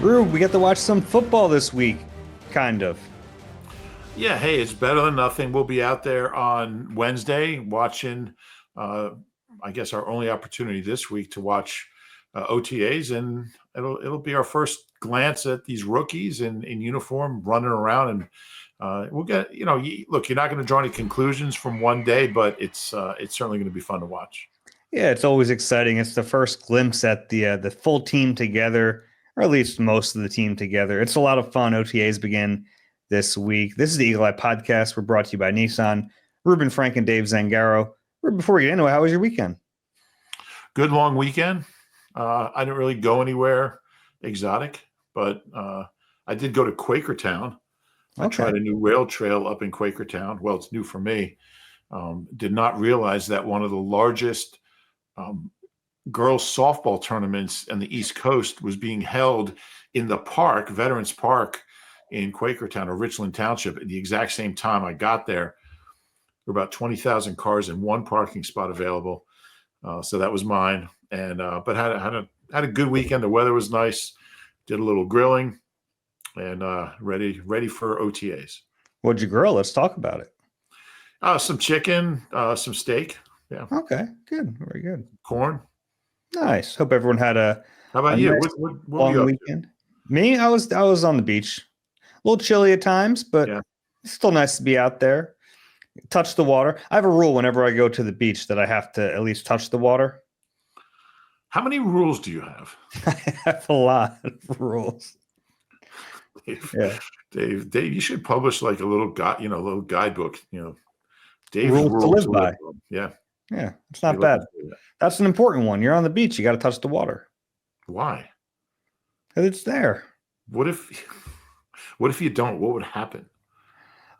Rube, we get to watch some football this week, kind of. Yeah, hey, it's better than nothing. We'll be out there on Wednesday watching, uh, I guess, our only opportunity this week to watch OTAs, and it'll be our first glance at these rookies in uniform running around, and we'll get look. You're not going to draw any conclusions from one day, but it's certainly going to be fun to watch. Yeah, it's always exciting. It's the first glimpse at the full team together, or at least most of the team together. It's a lot of fun. OTAs begin this week. This is the Eagle Eye Podcast. We're brought to you by Nissan, Reuben Frank, and Dave Zangaro. Before we get into it, how was your weekend? Good long weekend. I didn't really go anywhere exotic, but I did go to Quakertown. I tried a new rail trail up in Quakertown. Well, it's new for me. Did not realize that one of the largest girls softball tournaments in the East Coast was being held in the park, Veterans Park in Quakertown or Richland Township at the exact same time I got there. There were about 20,000 cars and one parking spot available. So that was mine. And but had a good weekend. The weather was nice. Did a little grilling and ready for OTAs. What'd you grill? Let's talk about it. Some chicken, some steak. Yeah. Okay, good. Very good. Corn. Nice. Hope everyone had a How about you? Nice What long weekend. Me, I was on the beach. A little chilly at times, but it's still nice to be out there. Touch the water. I have a rule whenever I go to the beach that I have to at least touch the water. How many rules do you have? I have a lot of rules. Dave, you should publish like a little guidebook. Dave's rules to live by. Yeah, it's not bad. That's an important one. You're on the beach. You got to touch the water. Why? Because it's there. What if you don't? What would happen?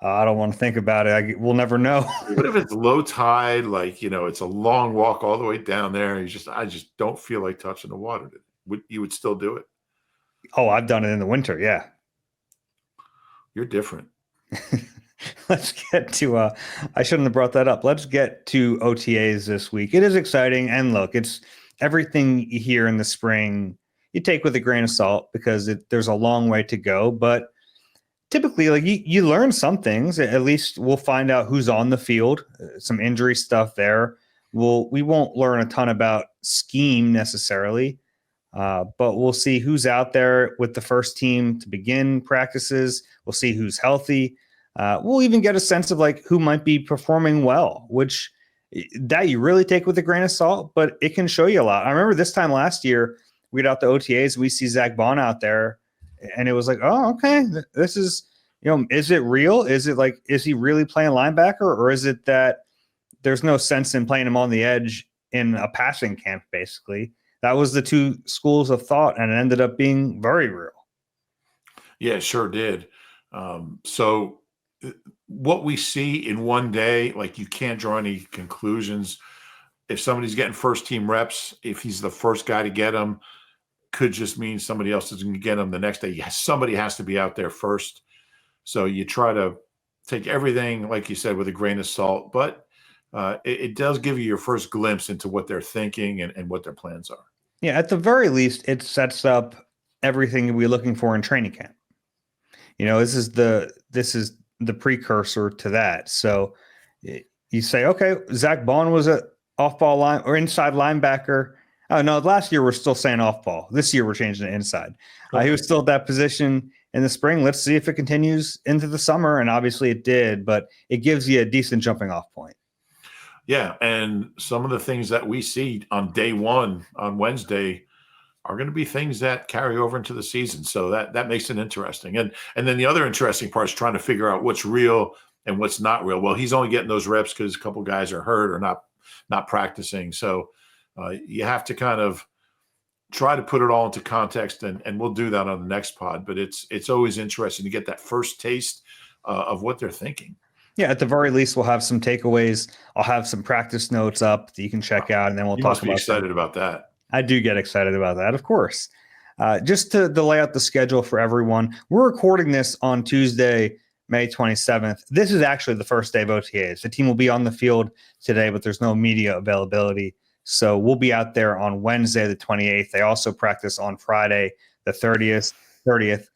I don't want to think about it. We'll never know. What if it's low tide? It's a long walk all the way down there. And I just don't feel like touching the water. You would still do it? Oh, I've done it in the winter. Yeah. You're different. Let's get to, I shouldn't have brought that up. Let's get to OTAs this week. It is exciting. And look, it's everything here in the spring you take with a grain of salt because there's a long way to go. But typically, like you learn some things. At least we'll find out who's on the field, some injury stuff there. We won't learn a ton about scheme necessarily, but we'll see who's out there with the first team to begin practices. We'll see who's healthy. We'll even get a sense of like who might be performing well, which that you really take with a grain of salt, but it can show you a lot. I remember this time last year, we got out the OTAs, we see Zach Bond out there, and it was like, oh, okay, this is, is it real? Is he really playing linebacker, or is it that there's no sense in playing him on the edge in a passing camp, basically? That was the two schools of thought, and it ended up being very real. Yeah, it sure did. So what we see in one day, like you can't draw any conclusions. If somebody's getting first team reps, if he's the first guy to get them, could just mean somebody else is going to get them the next day. Somebody has to be out there first. So you try to take everything, like you said, with a grain of salt, but it does give you your first glimpse into what they're thinking and what their plans are. Yeah, at the very least, it sets up everything we're looking for in training camp. This is the precursor to that. So you say, okay, Zach Bond was a off-ball line or inside linebacker. Oh, no, last year we're still saying off-ball. This year we're changing it inside. He was still at that position in the spring. Let's see if it continues into the summer, and obviously it did, but it gives you a decent jumping-off point. Yeah, and some of the things that we see on day one on Wednesday are going to be things that carry over into the season. So that makes it interesting. And then the other interesting part is trying to figure out what's real and what's not real. Well, he's only getting those reps because a couple guys are hurt or not practicing. So you have to kind of try to put it all into context, and we'll do that on the next pod. But it's always interesting to get that first taste of what they're thinking. Yeah, at the very least, we'll have some takeaways. I'll have some practice notes up that you can check out, and then we'll talk about. You must be excited about that. I do get excited about that, of course. Just to lay out the schedule for everyone, we're recording this on Tuesday, May 27th. This is actually the first day of OTAs. The team will be on the field today, but there's no media availability. So we'll be out there on Wednesday, the 28th. They also practice on Friday, the 30th. 30th.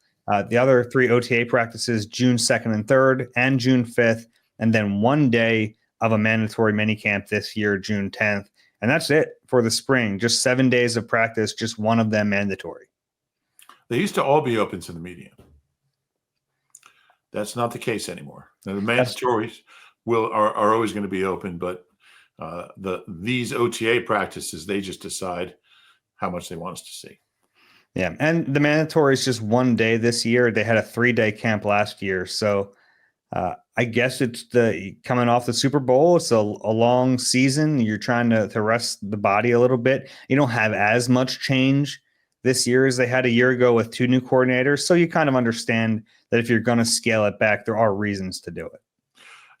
The other 3 OTA practices, June 2nd and 3rd and June 5th, and then 1 day of a mandatory minicamp this year, June 10th. And that's it for the spring. Just 7 days of practice, just one of them mandatory. They used to all be open to the media. That's not the case anymore. Now, the mandatories are always going to be open, but these OTA practices, they just decide how much they want us to see. Yeah, and the mandatory is just 1 day this year. They had a 3-day camp last year, so I guess it's coming off the Super Bowl. It's a long season. You're trying to rest the body a little bit. You don't have as much change this year as they had a year ago with 2 new coordinators, so you kind of understand that if you're going to scale it back, there are reasons to do it.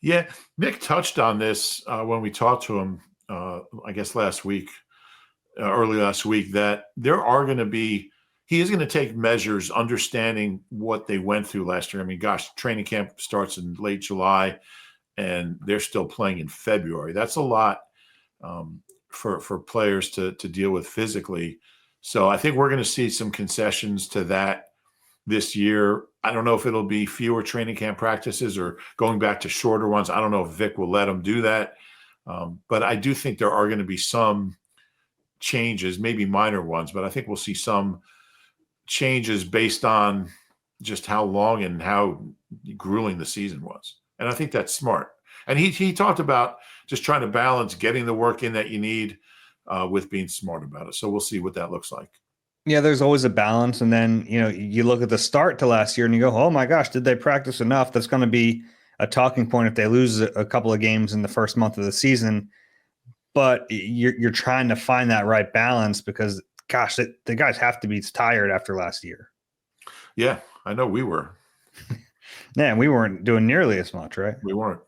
Yeah, Nick touched on this when we talked to him, I guess early last week, that he is going to take measures understanding what they went through last year. I mean, gosh, training camp starts in late July and they're still playing in February. That's a lot for players to deal with physically. So I think we're going to see some concessions to that this year. I don't know if it'll be fewer training camp practices or going back to shorter ones. I don't know if Vic will let them do that. But I do think there are going to be some changes, maybe minor ones, but I think we'll see some changes based on just how long and how grueling the season was. And I think that's smart. And he talked about just trying to balance getting the work in that you need with being smart about it. So we'll see what that looks like. Yeah, there's always a balance. And then, you look at the start to last year and you go, oh my gosh, did they practice enough? That's going to be a talking point if they lose a couple of games in the first month of the season. But you're trying to find that right balance because, gosh, the guys have to be tired after last year. Yeah, I know we were. Yeah, and we weren't doing nearly as much, right? We weren't.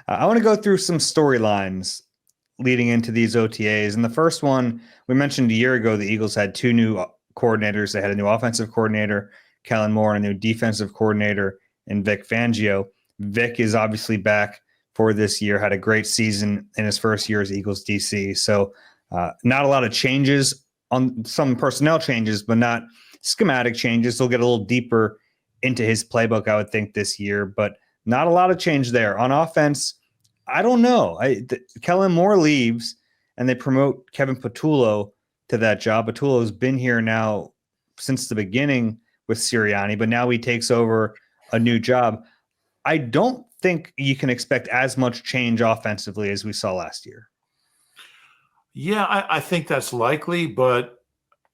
I want to go through some storylines leading into these OTAs. And the first one, we mentioned a year ago, the Eagles had 2 new coordinators. They had a new offensive coordinator, Kellen Moore, and a new defensive coordinator in Vic Fangio. Vic is obviously back for this year, had a great season in his first year as Eagles DC. So not a lot of changes, on some personnel changes, but not schematic changes. They'll get a little deeper into his playbook, I would think, this year, but not a lot of change there. On offense, I don't know. Kellen Moore leaves, and they promote Kevin Patullo to that job. Patullo's been here now since the beginning with Sirianni, but now he takes over a new job. I don't think you can expect as much change offensively as we saw last year. Yeah, I think that's likely, but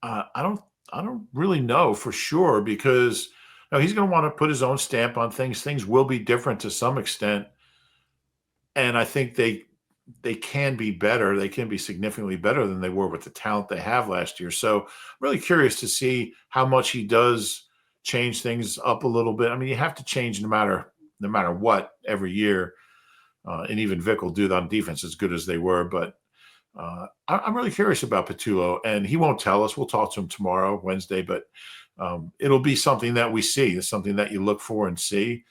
I don't really know for sure because he's going to want to put his own stamp on things. Things will be different to some extent. And I think they can be better. They can be significantly better than they were with the talent they have last year. So I'm really curious to see how much he does change things up a little bit. I mean, you have to change no matter what every year. And even Vic will do that on defense as good as they were. But I'm really curious about Patullo, and he won't tell us. We'll talk to him tomorrow, Wednesday, but it'll be something that we see. It's something that you look for and see.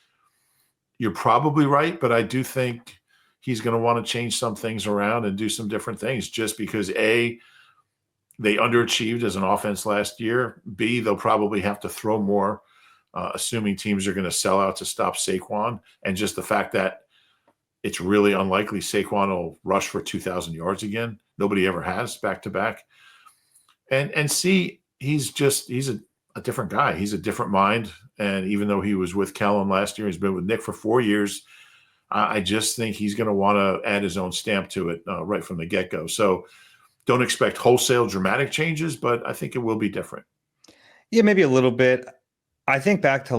You're probably right, but I do think he's going to want to change some things around and do some different things just because, A, they underachieved as an offense last year. B, they'll probably have to throw more, assuming teams are going to sell out to stop Saquon. And just the fact that it's really unlikely Saquon will rush for 2,000 yards again. Nobody ever has back-to-back. And C, he's a different guy. He's a different mind. And even though he was with Kellen last year, he's been with Nick for 4 years. I just think he's going to want to add his own stamp to it right from the get-go. So don't expect wholesale dramatic changes, but I think it will be different. Yeah, maybe a little bit. I think back to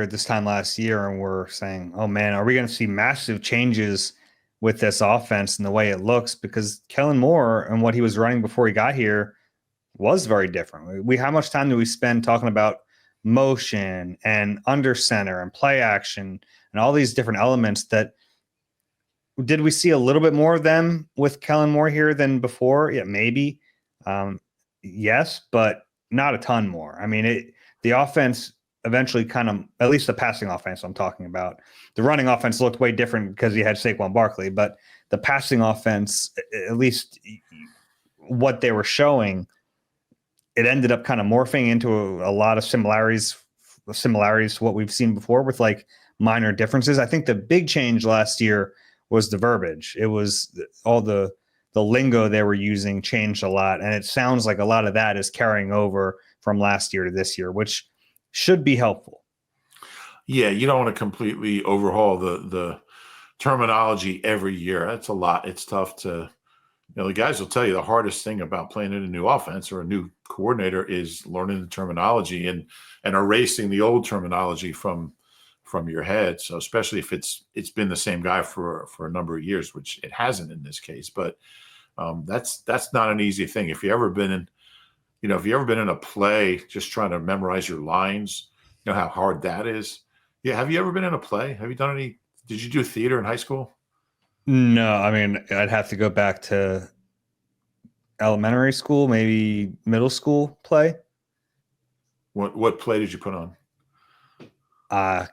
this time last year, and we're saying, oh man, are we going to see massive changes with this offense and the way it looks? Because Kellen Moore and what he was running before he got here was very different. How much time do we spend talking about motion and under center and play action and all these different elements that did we see a little bit more of them with Kellen Moore here than before? Yeah, maybe. Yes, but not a ton more. I mean, the offense eventually kind of, at least the passing offense I'm talking about, the running offense looked way different because he had Saquon Barkley, but the passing offense, at least what they were showing, it ended up kind of morphing into a lot of similarities to what we've seen before with like minor differences. I think the big change last year was the verbiage. It was all the lingo they were using changed a lot. And it sounds like a lot of that is carrying over from last year to this year, which should be helpful. Yeah, you don't want to completely overhaul the terminology every year. That's a lot. It's tough to, the guys will tell you the hardest thing about playing in a new offense or a new coordinator is learning the terminology and erasing the old terminology from your head. So especially if it's been the same guy for a number of years, which it hasn't in this case, but that's not an easy thing. If you ever been in a play, just trying to memorize your lines, you know how hard that is. Yeah. Have you ever been in a play? Did you do theater in high school? No, I mean, I'd have to go back to elementary school, maybe middle school play. What play did you put on?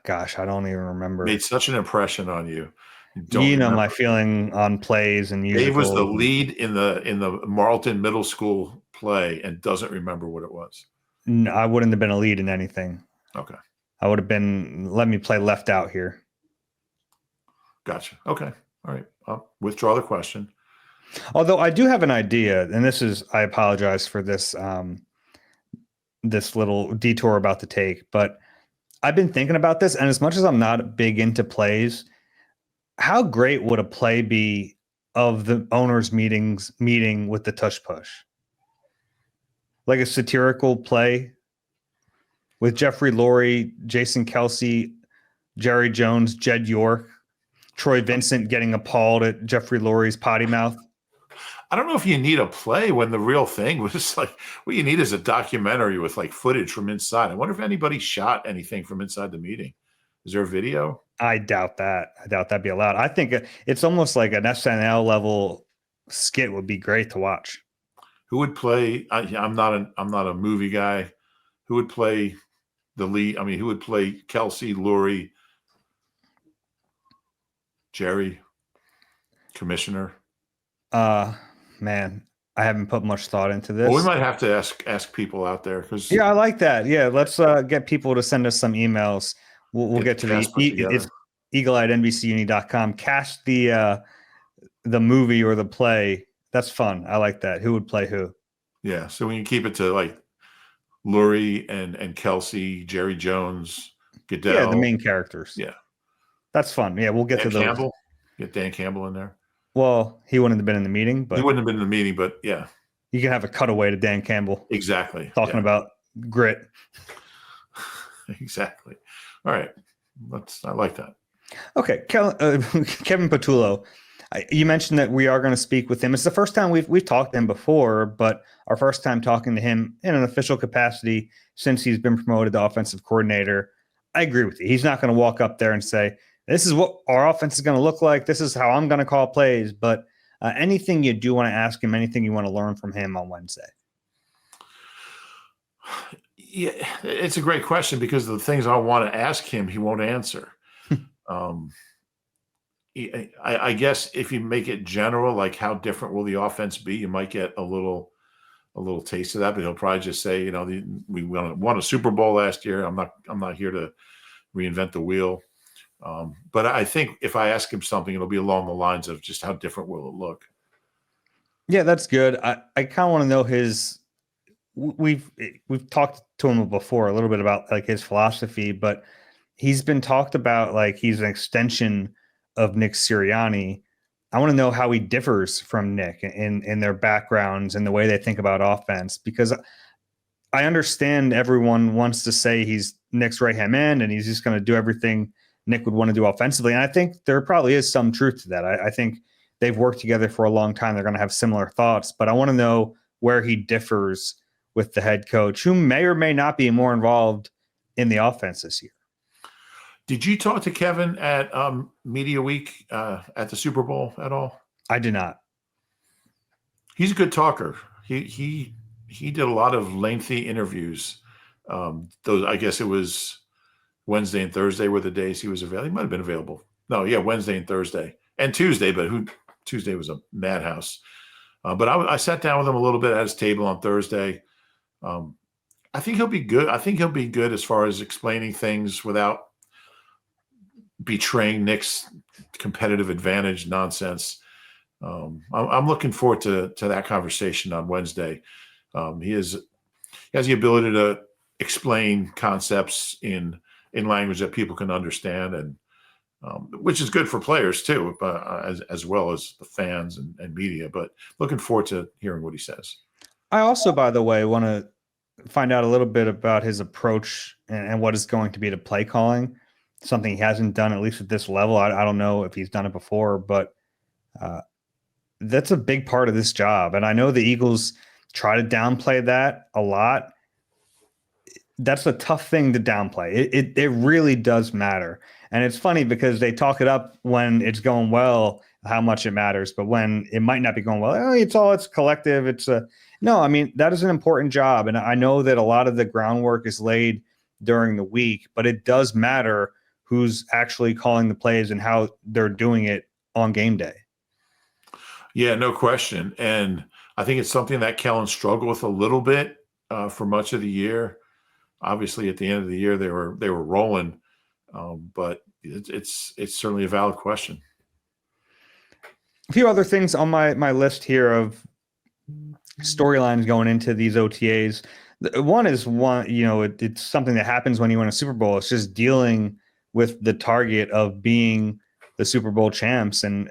Gosh, I don't even remember. Made such an impression on you. Don't You know remember. my feeling on plays and musicals. Dave was the lead in the Marlton Middle School play and doesn't remember what it was. No, I wouldn't have been a lead in anything. Okay. I would have been, let me play left out here. Gotcha. Okay. All right. I'll withdraw the question. Although I do have an idea, and I apologize for this, this little detour about the take, but I've been thinking about this, and as much as I'm not big into plays, how great would a play be of the owners' meeting with the tush push? Like a satirical play with Jeffrey Lurie, Jason Kelsey, Jerry Jones, Jed York, Troy Vincent getting appalled at Jeffrey Lurie's potty mouth. I don't know if you need a play when the real thing was like, what you need is a documentary with like footage from inside. I wonder if anybody shot anything from inside the meeting. Is there a video? I doubt that. I doubt that'd be allowed. I think it's almost like an SNL level skit would be great to watch. Who would play? I'm not a movie guy. Who would play the lead? I mean, who would play Kelsey, Lurie, Jerry, Commissioner? Man, I haven't put much thought into this. Well, we might have to ask people out there because I like that. Yeah, let's get people to send us some emails. We'll get to it's eagleeyednbcuni.com. Cast the movie or the play. That's fun. I like that. Who would play who? Yeah, so we can keep it to like Lurie and Kelsey, Jerry Jones, Goodell. Yeah, the main characters. Yeah, that's fun. Yeah, we'll get to those. Campbell. Get Dan Campbell in there. Well, he wouldn't have been in the meeting, but he wouldn't have been in the meeting, but yeah. You can have a cutaway to Dan Campbell. Exactly. Talking about grit. Exactly. All right. I like that. Okay. Kevin Patullo, you mentioned that we are going to speak with him. It's the first time we've talked to him before, but our first time talking to him in an official capacity since he's been promoted to offensive coordinator. I agree with you. He's not going to walk up there and say, this is what our offense is going to look like. This is how I'm going to call plays. But anything you do want to ask him, anything you want to learn from him on Wednesday? Yeah, it's a great question because the things I want to ask him, he won't answer. I guess if you make it general, like how different will the offense be, you might get a little taste of that. But he'll probably just say, we won a Super Bowl last year. I'm not here to reinvent the wheel. But I think if I ask him something, it'll be along the lines of just how different will it look. Yeah, that's good. I kind of want to know we've talked to him before a little bit about like his philosophy, but he's been talked about like he's an extension of Nick Sirianni. I want to know how he differs from Nick in their backgrounds and the way they think about offense, because I understand everyone wants to say he's Nick's right-hand man and he's just going to do everything Nick would want to do offensively. And I think there probably is some truth to that. I think they've worked together for a long time. They're going to have similar thoughts, but I want to know where he differs with the head coach, who may or may not be more involved in the offense this year. Did you talk to Kevin at Media Week at the Super Bowl at all? I did not. He's a good talker. He did a lot of lengthy interviews. I guess it was Wednesday and Thursday were the days he was available. He might have been available. No, yeah, Wednesday and Thursday and Tuesday, but Tuesday was a madhouse. But I sat down with him a little bit at his table on Thursday. I think he'll be good. I think he'll be good as far as explaining things without betraying Nick's competitive advantage nonsense. I'm looking forward to that conversation on Wednesday. He has the ability to explain concepts in language that people can understand, and which is good for players too, as well as the fans and media. But looking forward to hearing what he says. I also, by the way, want to find out a little bit about his approach and what is going to be to play calling. Something he hasn't done, at least at this level. I don't know if he's done it before, but that's a big part of this job. And I know the Eagles try to downplay that a lot. That's a tough thing to downplay. It really does matter. And it's funny because they talk it up when it's going well, how much it matters. But when it might not be going well, it's collective. No, I mean, that is an important job. And I know that a lot of the groundwork is laid during the week, but it does matter who's actually calling the plays and how they're doing it on game day. Yeah, no question. And I think it's something that Kellen struggled with a little bit for much of the year. Obviously, at the end of the year, they were rolling, but it's certainly a valid question. A few other things on my list here of storylines going into these OTAs. One is it's something that happens when you win a Super Bowl. It's just dealing with the target of being the Super Bowl champs, and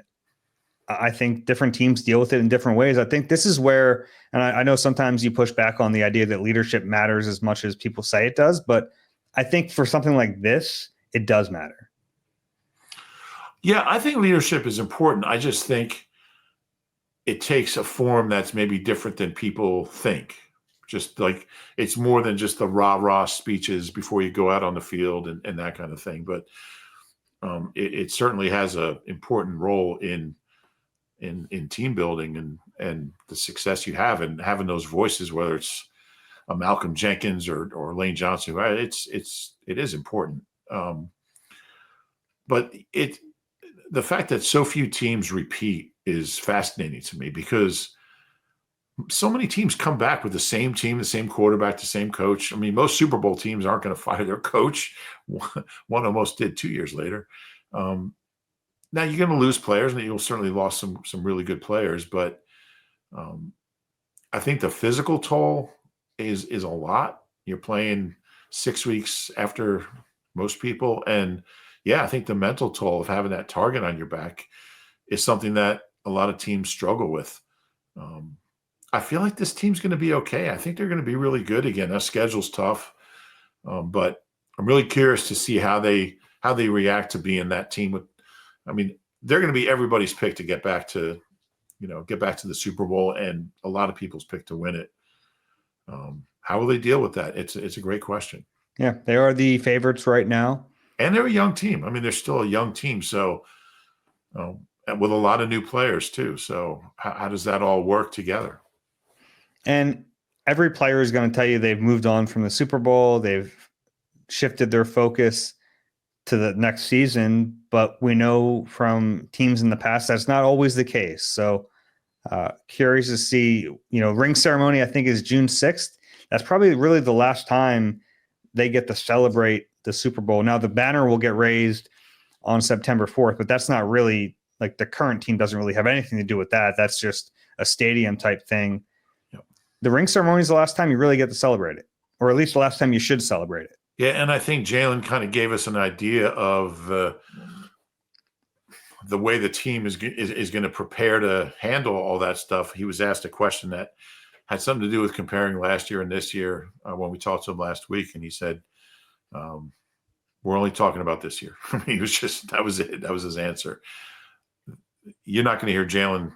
I think different teams deal with it in different ways. I think this is where, and I know sometimes you push back on the idea that leadership matters as much as people say it does, but I think for something like this, it does matter. Yeah, I think leadership is important. I just think it takes a form that's maybe different than people think. Just like it's more than just the rah-rah speeches before you go out on the field and that kind of thing. But it certainly has an important role in team building and the success you have and having those voices, whether it's a Malcolm Jenkins or Lane Johnson. It is important. But the fact that so few teams repeat is fascinating to me because so many teams come back with the same team, the same quarterback, the same coach. I mean, most Super Bowl teams aren't going to fire their coach. One almost did 2 years later. Now you're going to lose players, and you'll certainly lost some really good players. But I think the physical toll is a lot. You're playing 6 weeks after most people, and yeah, I think the mental toll of having that target on your back is something that a lot of teams struggle with. I feel like this team's going to be okay. I think they're going to be really good again. That schedule's tough, but I'm really curious to see how they react to being that team. I mean, they're going to be everybody's pick to get back to the Super Bowl, and a lot of people's pick to win it. How will they deal with that? It's a great question. Yeah, they are the favorites right now, and they're a young team. I mean, they're still a young team, so with a lot of new players too. So how does that all work together? And every player is going to tell you they've moved on from the Super Bowl. They've shifted their focus to the next season, but we know from teams in the past that's not always the case. So curious to see, ring ceremony, I think, is June 6th. That's probably really the last time they get to celebrate the Super Bowl. Now the banner will get raised on September 4th, but that's not really, like, the current team doesn't really have anything to do with that. That's just a stadium type thing. The ring ceremony is the last time you really get to celebrate it, or at least the last time you should celebrate it. Yeah, and I think Jalen kind of gave us an idea of the way the team is going to prepare to handle all that stuff. He was asked a question that had something to do with comparing last year and this year when we talked to him last week, and he said, "We're only talking about this year." He was just that was it. That was his answer. You're not going to hear Jalen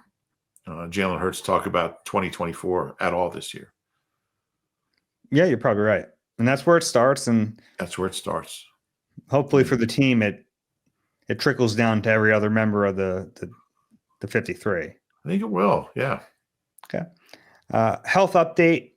Hurts talk about 2024 at all this year. Yeah, you're probably right. And that's where it starts. And that's where it starts. Hopefully for the team, it trickles down to every other member of the 53. I think it will. Yeah. Okay. Health update.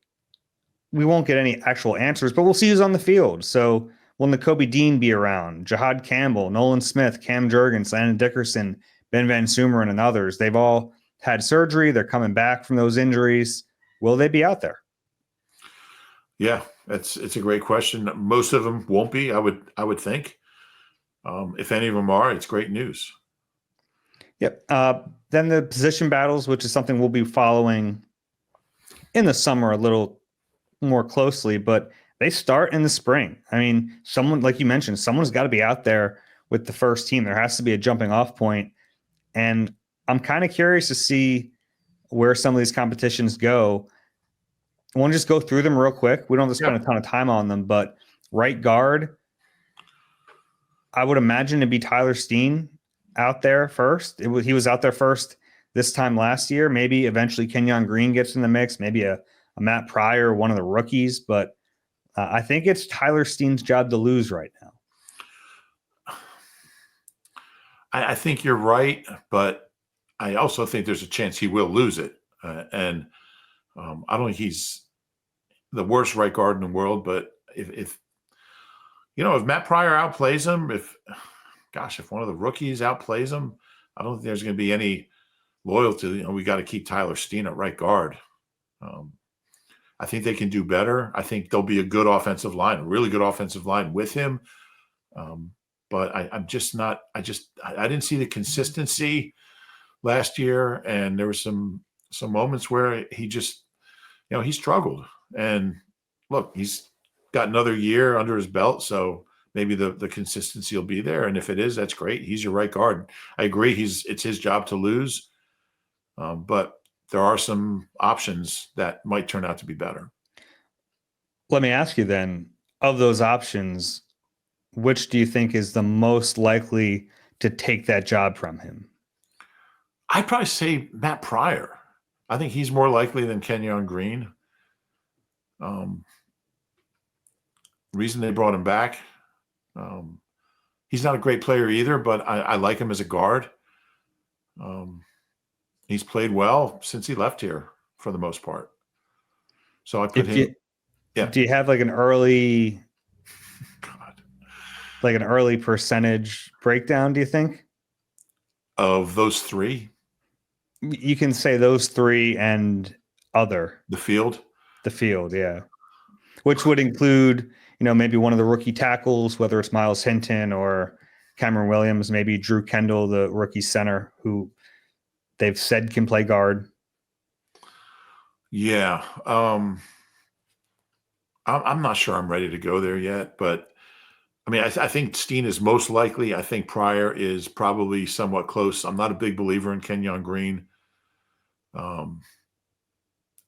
We won't get any actual answers, but we'll see who's on the field. So will Nakobe Dean be around? Jahad Campbell, Nolan Smith, Cam Jurgens, Landon Dickerson, Ben Van Sumeren, and others. They've all had surgery. They're coming back from those injuries. Will they be out there? Yeah, it's a great question. Most of them won't be. I would think. If any of them are, it's great news. Yep. Then the position battles, which is something we'll be following in the summer a little more closely, but they start in the spring. I mean, someone, like you mentioned, someone's got to be out there with the first team. There has to be a jumping off point. And I'm kind of curious to see where some of these competitions go. I want to just go through them real quick. We don't have to spend Yeah. a ton of time on them, but right guard, I would imagine it'd be Tyler Steen out there first. He was out there first this time last year. Maybe eventually Kenyon Green gets in the mix. Maybe a Matt Pryor, one of the rookies. But I think it's Tyler Steen's job to lose right now. I think you're right, but I also think there's a chance he will lose it. And I don't think he's the worst right guard in the world, but if Matt Pryor outplays him, if one of the rookies outplays him, I don't think there's going to be any loyalty. We got to keep Tyler Steen at right guard. I think they can do better. I think there'll be a good offensive line, a really good offensive line with him. But I'm just not. I didn't see the consistency last year, and there were some moments where he just, he struggled. And look, he's got another year under his belt, so maybe the consistency will be there. And if it is, that's great. He's your right guard. I agree. It's his job to lose, but there are some options that might turn out to be better. Let me ask you then, of those options, which do you think is the most likely to take that job from him? I'd probably say Matt Pryor. I think he's more likely than Kenyon Green. Reason they brought him back. He's not a great player either, but I like him as a guard. He's played well since he left here for the most part. So I put him. Yeah. Do you have like an early God. Like an early percentage breakdown, do you think? Of those three? You can say those three and other. The field? The field, yeah. Which would include, maybe one of the rookie tackles, whether it's Miles Hinton or Cameron Williams, maybe Drew Kendall, the rookie center, who they've said can play guard. Yeah. I'm not sure I'm ready to go there yet, but I mean, I think Steen is most likely. I think Pryor is probably somewhat close. I'm not a big believer in Kenyon Green.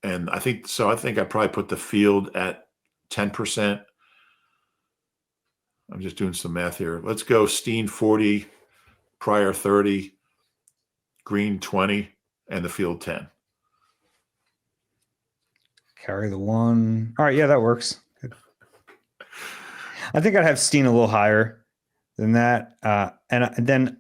And I think I probably put the field at 10%. I'm just doing some math here. Let's go Steen 40, Pryor 30, Green 20, and the field 10. Carry the one. All right, yeah, that works. Good. I think I'd have Steen a little higher than that. And then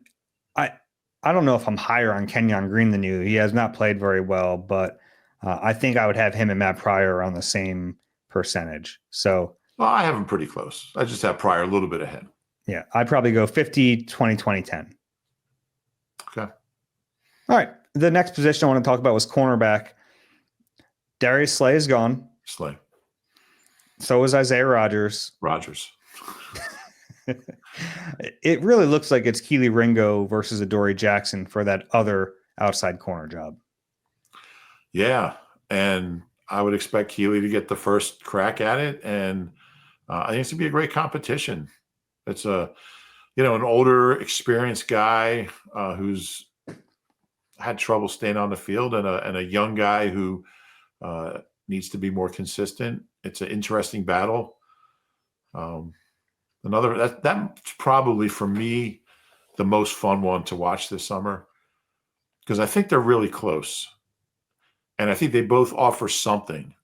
I don't know if I'm higher on Kenyon Green than you. He has not played very well, but I think I would have him and Matt Pryor on the same percentage. So, well, I have him pretty close. I just have Pryor a little bit ahead. Yeah, I'd probably go 50, 20, 20, 10. Okay. All right. The next position I want to talk about was cornerback. Darius Slay is gone. Slay. So is Isaiah Rodgers. It really looks like it's Keely Ringo versus Adoree Jackson for that other outside corner job. Yeah, and I would expect Keely to get the first crack at it, and I think it's going to be a great competition. It's an older, experienced guy who's had trouble staying on the field, and a young guy who needs to be more consistent. It's an interesting battle. That's probably for me the most fun one to watch this summer, because I think they're really close, and I think they both offer something.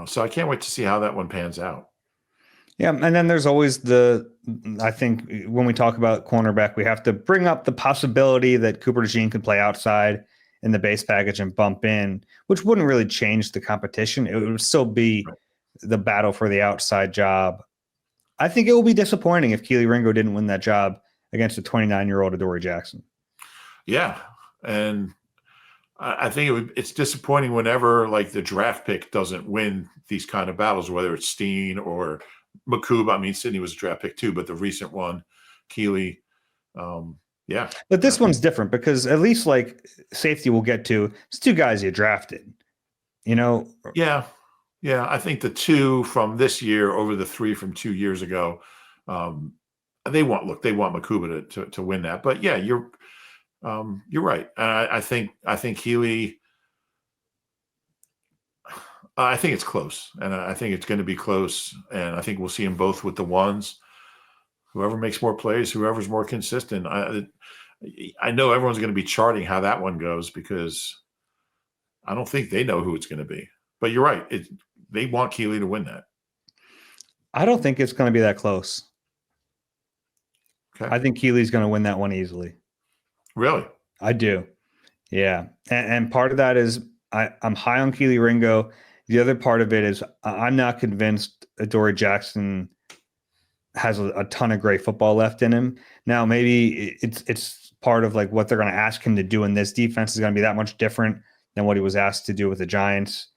So I can't wait to see how that one pans out. Yeah, and then there's always I think when we talk about cornerback, we have to bring up the possibility that Cooper DeJean could play outside in the base package and bump in, which wouldn't really change the competition. It would still be the battle for the outside job. I think it will be disappointing if Keely Ringo didn't win that job against a 29-year-old Adoree Jackson. Yeah, and I think it's disappointing whenever like the draft pick doesn't win these kind of battles, whether it's Steen or Makuba. I mean, Sidney was a draft pick too, but the recent one, Keeley, yeah. But this one's different because at least like safety we'll get to, it's two guys you drafted, you know? Yeah. Yeah. I think the two from this year over the three from 2 years ago, they want Makuba to win that. But yeah, you're right. I think Healy. I think it's close, and I think it's going to be close, and I think we'll see them both with the ones. Whoever makes more plays, whoever's more consistent. I know everyone's going to be charting how that one goes because I don't think they know who it's going to be. But you're right. They want Keeley to win that. I don't think it's going to be that close. Okay. I think Keeley's going to win that one easily. Really? I do. Yeah. And part of that is I'm high on Keely Ringo. The other part of it is I'm not convinced Adoree Jackson has a ton of great football left in him. Now, maybe it's part of like what they're going to ask him to do in this defense is going to be that much different than what he was asked to do with the Giants.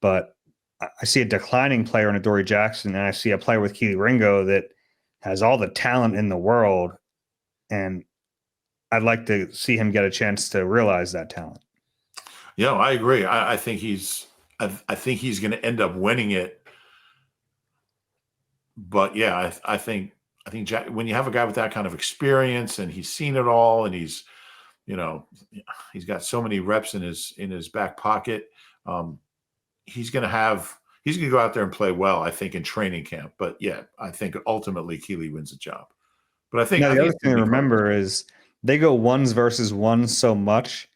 But I see a declining player in Adoree Jackson, and I see a player with Keely Ringo that has all the talent in the world. And I'd like to see him get a chance to realize that talent. Yeah, I agree. I think he's going to end up winning it. But yeah, I think Jack, when you have a guy with that kind of experience and he's seen it all and he's got so many reps in his back pocket, he's going to go out there and play well, I think, in training camp. But yeah, I think ultimately Keeley wins the job. But I think now, the other it's thing gonna to be remember is they go ones versus ones so much,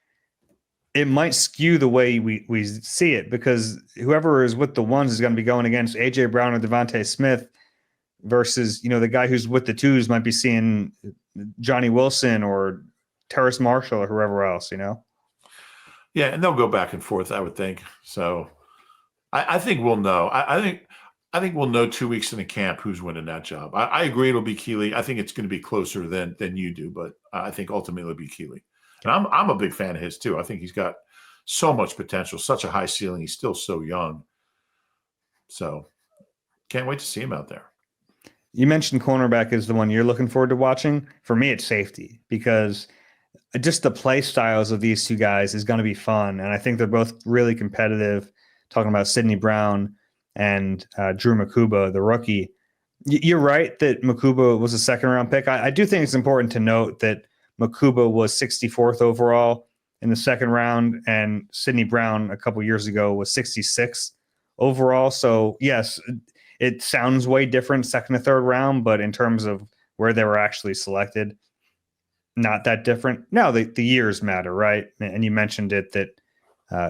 it might skew the way we see it because whoever is with the ones is going to be going against A.J. Brown or Devontae Smith versus, the guy who's with the twos might be seeing Johnny Wilson or Terrace Marshall or whoever else, Yeah, and they'll go back and forth, I would think. So I think we'll know. I think we'll know 2 weeks in the camp who's winning that job. I agree it'll be Keeley. I think it's going to be closer than you do, but I think ultimately it'll be Keeley. And I'm a big fan of his too. I think he's got so much potential, such a high ceiling. He's still so young. So can't wait to see him out there. You mentioned cornerback is the one you're looking forward to watching. For me, it's safety because just the play styles of these two guys is going to be fun. And I think they're both really competitive. Talking about Sidney Brown and Drew Makuba, the rookie. You're right that Makuba was a second-round pick. I do think it's important to note that Makuba was 64th overall in the second round, and Sidney Brown a couple years ago was 66th overall. So, yes, it sounds way different second to third round, but in terms of where they were actually selected, not that different. Now, the years matter, right? And you mentioned it that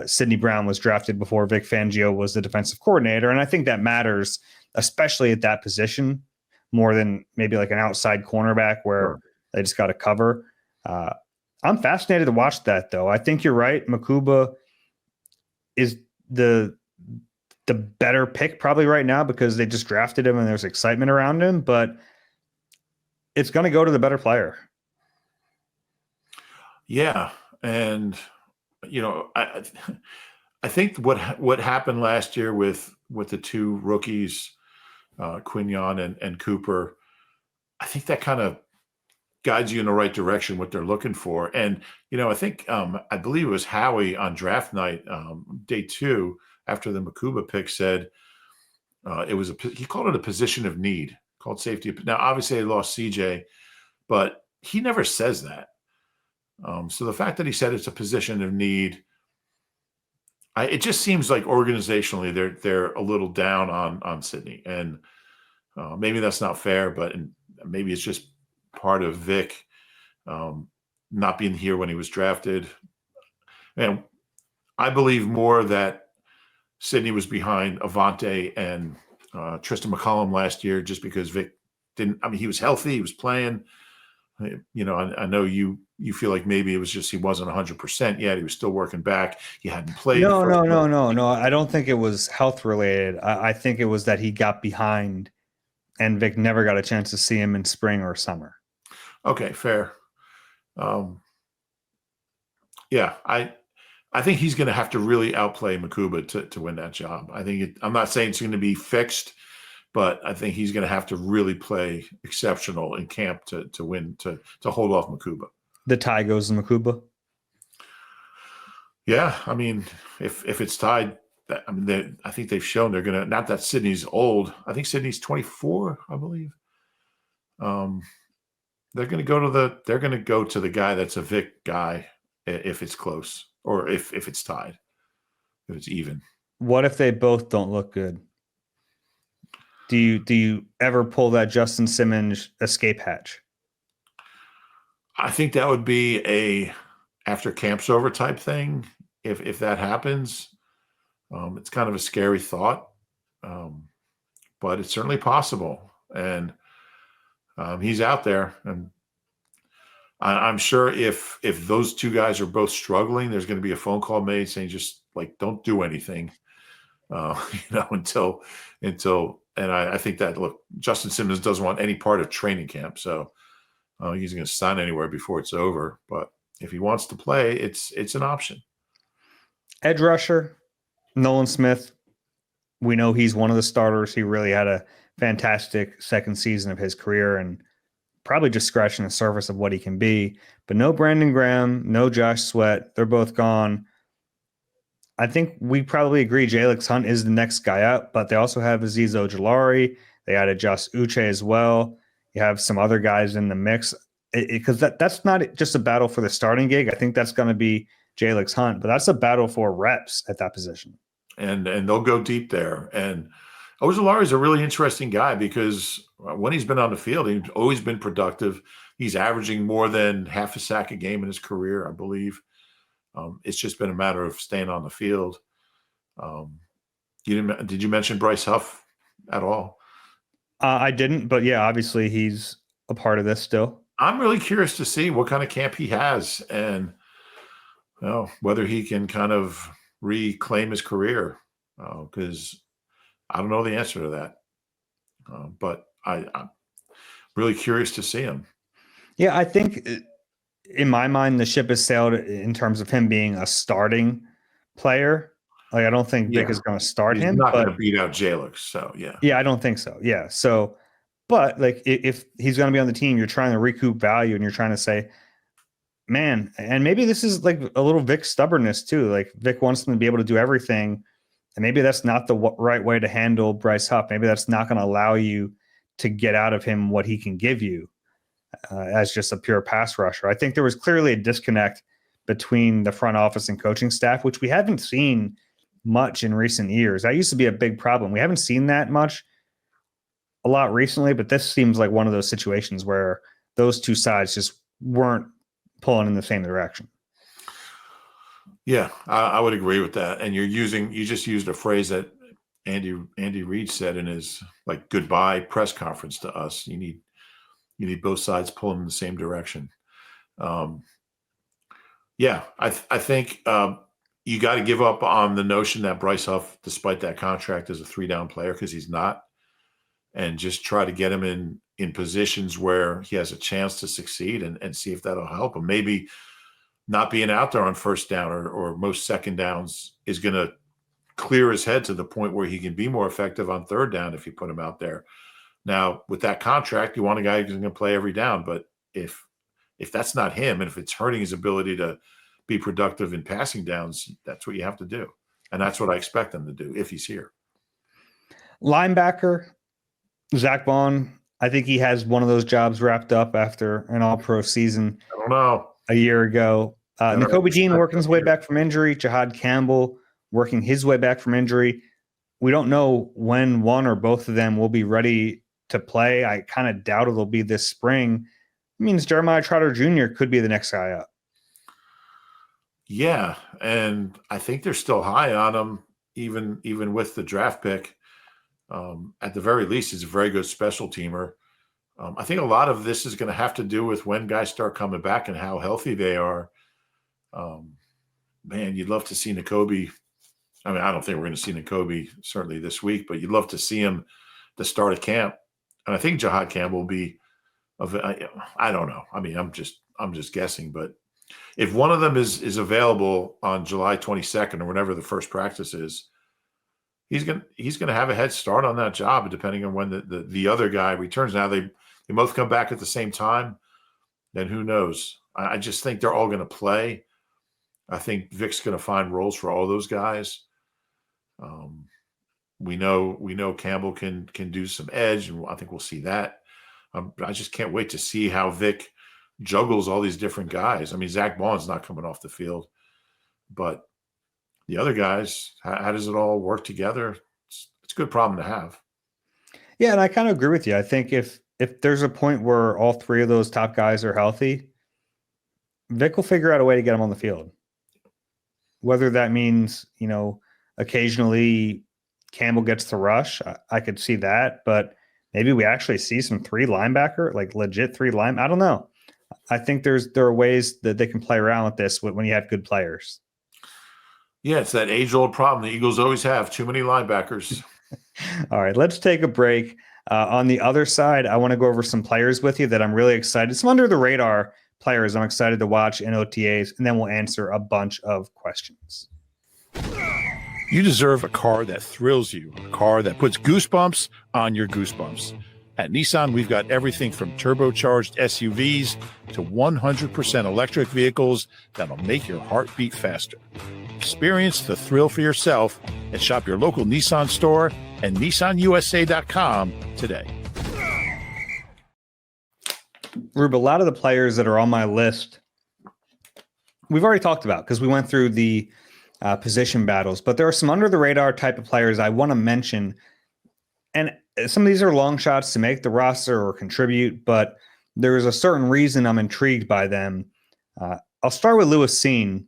Sidney Brown was drafted before Vic Fangio was the defensive coordinator, and I think that matters, especially at that position, more than maybe like an outside cornerback where they just got to cover. I'm fascinated to watch that, though. I think you're right. Makuba is the better pick probably right now because they just drafted him and there's excitement around him, but it's going to go to the better player. Yeah, and I think what happened last year with the two rookies, Quignon and Cooper, I think that kind of guides you in the right direction, what they're looking for. And, I think, I believe it was Howie on draft night, day 2, after the Makuba pick said he called it a position of need, called safety. Now, obviously they lost CJ, but he never says that. So the fact that he said it's a position of need, it just seems like organizationally they're a little down on Sidney. And maybe that's not fair, but maybe it's just part of Vic not being here when he was drafted. And I believe more that Sidney was behind Avante and Tristan McCollum last year just because Vic didn't – I mean, he was healthy. He was playing. I know you feel like maybe it was just he wasn't 100% yet. He was still working back. He hadn't played. No. I don't think it was health related. I think it was that he got behind and Vic never got a chance to see him in spring or summer. Okay, fair. Yeah, I think he's going to have to really outplay Makuba to win that job. I'm not saying it's going to be fixed, but I think he's going to have to really play exceptional in camp to win, to hold off Makuba. The tie goes to Makuba. Yeah, I mean, if it's tied, I think they've shown they're going to. Not that Sydney's old. I think Sydney's 24, I believe. They're going to go to the guy that's a Vic guy if it's close, or if it's tied, if it's even. What if they both don't look good? Do you ever pull that Justin Simmons escape hatch? I think that would be a after camp's over type thing. If that happens, it's kind of a scary thought, but it's certainly possible. And he's out there, and I'm sure if those two guys are both struggling, there's going to be a phone call made saying just like don't do anything, until. And I think that look, Justin Simmons doesn't want any part of training camp, so he's going to sign anywhere before it's over. But if he wants to play, it's an option. Edge rusher, Nolan Smith. We know he's one of the starters. He really had a fantastic second season of his career and probably just scratching the surface of what he can be. But no Brandon Graham, no Josh Sweat. They're both gone. I think we probably agree Jalix Hunt is the next guy up, but they also have Azeez Ojulari. They added Josh Uche as well. You have some other guys in the mix because that's not just a battle for the starting gig. I think that's going to be Jalix Hunt, but that's a battle for reps at that position. And they'll go deep there. And Ojulari is a really interesting guy because when he's been on the field, he's always been productive. He's averaging more than half a sack a game in his career, I believe. It's just been a matter of staying on the field. Did you mention Bryce Huff at all? I didn't, but yeah, obviously he's a part of this still. I'm really curious to see what kind of camp he has and whether he can kind of reclaim his career, because I don't know the answer to that. But I'm really curious to see him. Yeah, I think in my mind, the ship has sailed in terms of him being a starting player. Like, I don't think Vic is going to start him. He's not going to beat out Jalix, so yeah. Yeah, I don't think so. Yeah, so, but like if he's going to be on the team, you're trying to recoup value and you're trying to say, man, and maybe this is like a little Vic stubbornness too. Like Vic wants them to be able to do everything, and maybe that's not the right way to handle Bryce Huff. Maybe that's not going to allow you to get out of him what he can give you as just a pure pass rusher. I think there was clearly a disconnect between the front office and coaching staff, which we haven't seen much in recent years. That used to be a big problem. We haven't seen that much a lot recently, but this seems like one of those situations where those two sides just weren't pulling in the same direction. Yeah, I would agree with that. And you just used a phrase that Andy Reid said in his like goodbye press conference to us. You need both sides pulling in the same direction. Yeah, I think you got to give up on the notion that Bryce Huff, despite that contract, is a 3-down player, because he's not, and just try to get him in positions where he has a chance to succeed and see if that'll help him. Maybe not being out there on first down or most second downs is going to clear his head to the point where he can be more effective on third down if you put him out there. Now, with that contract, you want a guy who's going to play every down, but if that's not him, and if it's hurting his ability to be productive in passing downs, that's what you have to do. And that's what I expect him to do if he's here. Linebacker, Zach Vaughn, I think he has one of those jobs wrapped up after an all-pro season. I don't know. A year ago. N'Kobe Dean working his way back from injury. Jahad Campbell working his way back from injury. We don't know when one or both of them will be ready to play. I kind of doubt it'll be this spring. It means Jeremiah Trotter Jr. could be the next guy up. Yeah, and I think they're still high on him, even with the draft pick. At the very least, he's a very good special teamer. I think a lot of this is going to have to do with when guys start coming back and how healthy they are. Man, you'd love to see N'Kobe. I mean, I don't think we're going to see N'Kobe certainly this week, but you'd love to see him the start of camp. And I think Jahad Campbell will be. I don't know. I mean, I'm just guessing, but if one of them is available on July 22nd or whenever the first practice is, he's gonna have a head start on that job, depending on when the other guy returns. Now they both come back at the same time, then who knows? I just think they're all going to play. I think Vic's going to find roles for all those guys. We know Campbell can do some edge, and I think we'll see that. I just can't wait to see how Vic juggles all these different guys. I mean, Zach Baughn's not coming off the field, but the other guys, how does it all work together? It's a good problem to have. Yeah, and I kind of agree with you. I think if there's a point where all three of those top guys are healthy, Vic will figure out a way to get them on the field. Whether that means, occasionally Campbell gets to rush, I could see that, but maybe we actually see some three linebacker, like legit three line. I don't know. I think there are ways that they can play around with this when you have good players. Yeah, it's that age-old problem the Eagles always have, too many linebackers. All right, let's take a break. On the other side, I want to go over some players with you that I'm really excited. Some under-the-radar players I'm excited to watch in OTAs, and then we'll answer a bunch of questions. You deserve a car that thrills you, a car that puts goosebumps on your goosebumps. At Nissan, we've got everything from turbocharged SUVs to 100% electric vehicles that'll make your heart beat faster. Experience the thrill for yourself and shop your local Nissan store and nissanusa.com today. Rube, a lot of the players that are on my list, we've already talked about because we went through the position battles, but there are some under the radar type of players I want to mention. And some of these are long shots to make the roster or contribute, but there is a certain reason I'm intrigued by them. I'll start with Lewis Seen.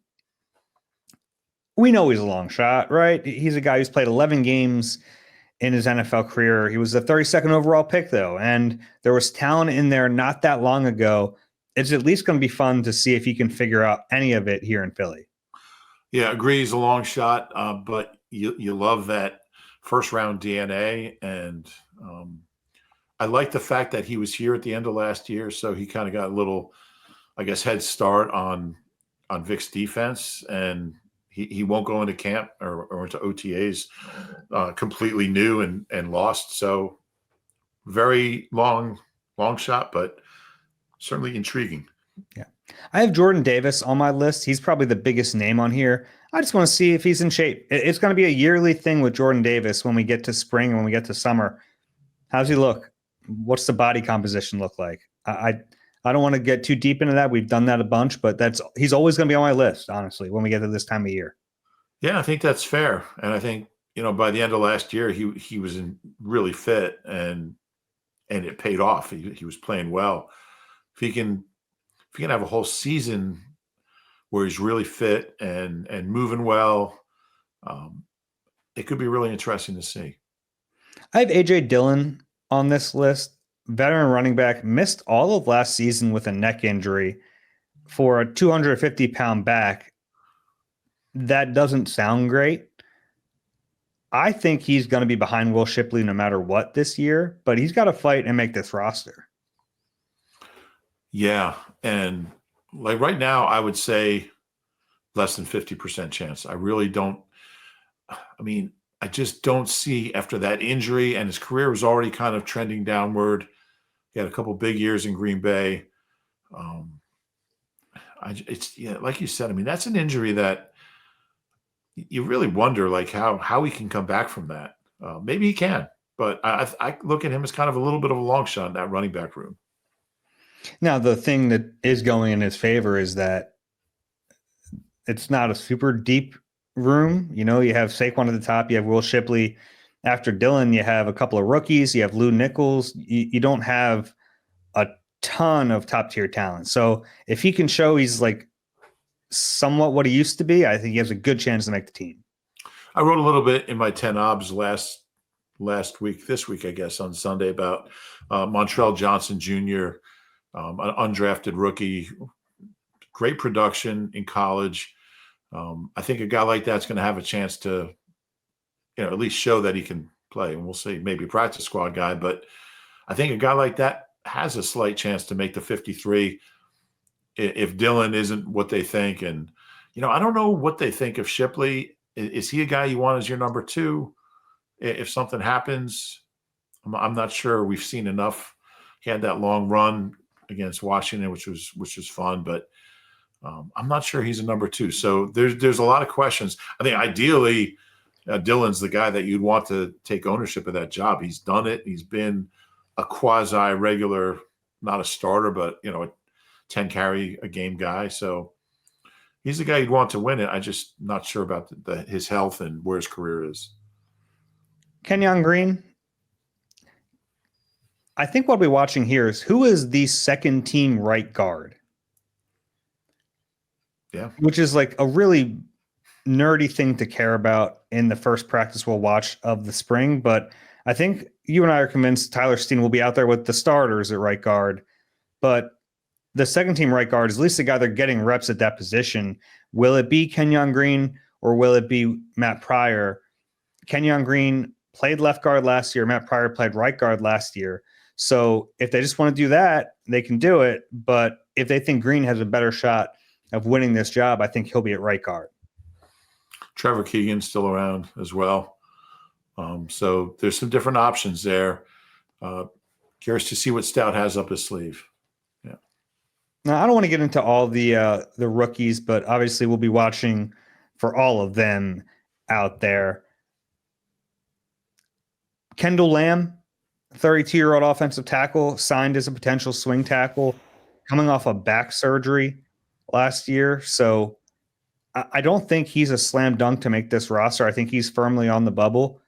We know he's a long shot, right? He's a guy who's played 11 games in his NFL career. He was the 32nd overall pick, though, and there was talent in there not that long ago. It's at least going to be fun to see if he can figure out any of it here in Philly. Yeah, agree. He's a long shot, but you love that first-round DNA, and I like the fact that he was here at the end of last year, so he kind of got a little, I guess, head start on Vic's defense, and he won't go into camp or into OTAs completely new and lost. So very long shot, but certainly intriguing. Yeah. I have Jordan Davis on my list. He's probably the biggest name on here. I just want to see if he's in shape. It's going to be a yearly thing with Jordan Davis when we get to spring and when we get to summer. How's he look? What's the body composition look like? I don't want to get too deep into that. We've done that a bunch, but he's always going to be on my list, honestly, when we get to this time of year. Yeah, I think that's fair. And I think, by the end of last year, he was really fit and it paid off. He was playing well. If he can have a whole season where he's really fit and moving well, it could be really interesting to see. I have A.J. Dillon on this list. Veteran running back, missed all of last season with a neck injury. For a 250-pound back, that doesn't sound great. I think he's going to be behind Will Shipley no matter what this year, but he's got to fight and make this roster. Yeah, and like right now, I would say less than 50% chance. I really don't. I mean, I just don't see after that injury, and his career was already kind of trending downward. He had a couple big years in Green Bay. Like you said, I mean, that's an injury that you really wonder, like how he can come back from that. Maybe he can, but I look at him as kind of a little bit of a long shot in that running back room. Now, the thing that is going in his favor is that it's not a super deep room. You have Saquon at the top. You have Will Shipley. After Dillon, you have a couple of rookies. You have Lou Nichols. You don't have a ton of top-tier talent. So if he can show he's like somewhat what he used to be, I think he has a good chance to make the team. I wrote a little bit in my 10 obs this week, I guess, on Sunday about Montrell Johnson Jr., an undrafted rookie, great production in college. I think a guy like that's going to have a chance to, at least show that he can play. And we'll see, maybe practice squad guy, but I think a guy like that has a slight chance to make the 53. if Dillon isn't what they think. And, I don't know what they think of Shipley. Is he a guy you want as your number 2? If something happens, I'm not sure. We've seen enough. He had that long run against Washington, which was fun, but I'm not sure he's a number 2. So there's a lot of questions. I think ideally Dillon's the guy that you'd want to take ownership of that job. He's done it. He's been a quasi regular, not a starter, but a 10 carry a game guy. So he's the guy you'd want to win it. I'm just not sure about his health and where his career is. Kenyon Green. I think what we're watching here is who is the second team right guard. Yeah. Which is like a really nerdy thing to care about in the first practice we'll watch of the spring. But I think you and I are convinced Tyler Steen will be out there with the starters at right guard. But the second team right guard is at least the guy they're getting reps at that position. Will it be Kenyon Green or will it be Matt Pryor? Kenyon Green played left guard last year. Matt Pryor played right guard last year. So if they just want to do that, they can do it. But if they think Green has a better shot of winning this job, I think he'll be at right guard. Trevor Keegan's still around as well. So there's some different options there. Curious to see what Stout has up his sleeve. Yeah. Now, I don't want to get into all the rookies, but obviously we'll be watching for all of them out there. Kendall Lamb, 32-year-old offensive tackle, signed as a potential swing tackle, coming off of back surgery last year. So I don't think he's a slam dunk to make this roster. I think he's firmly on the bubble.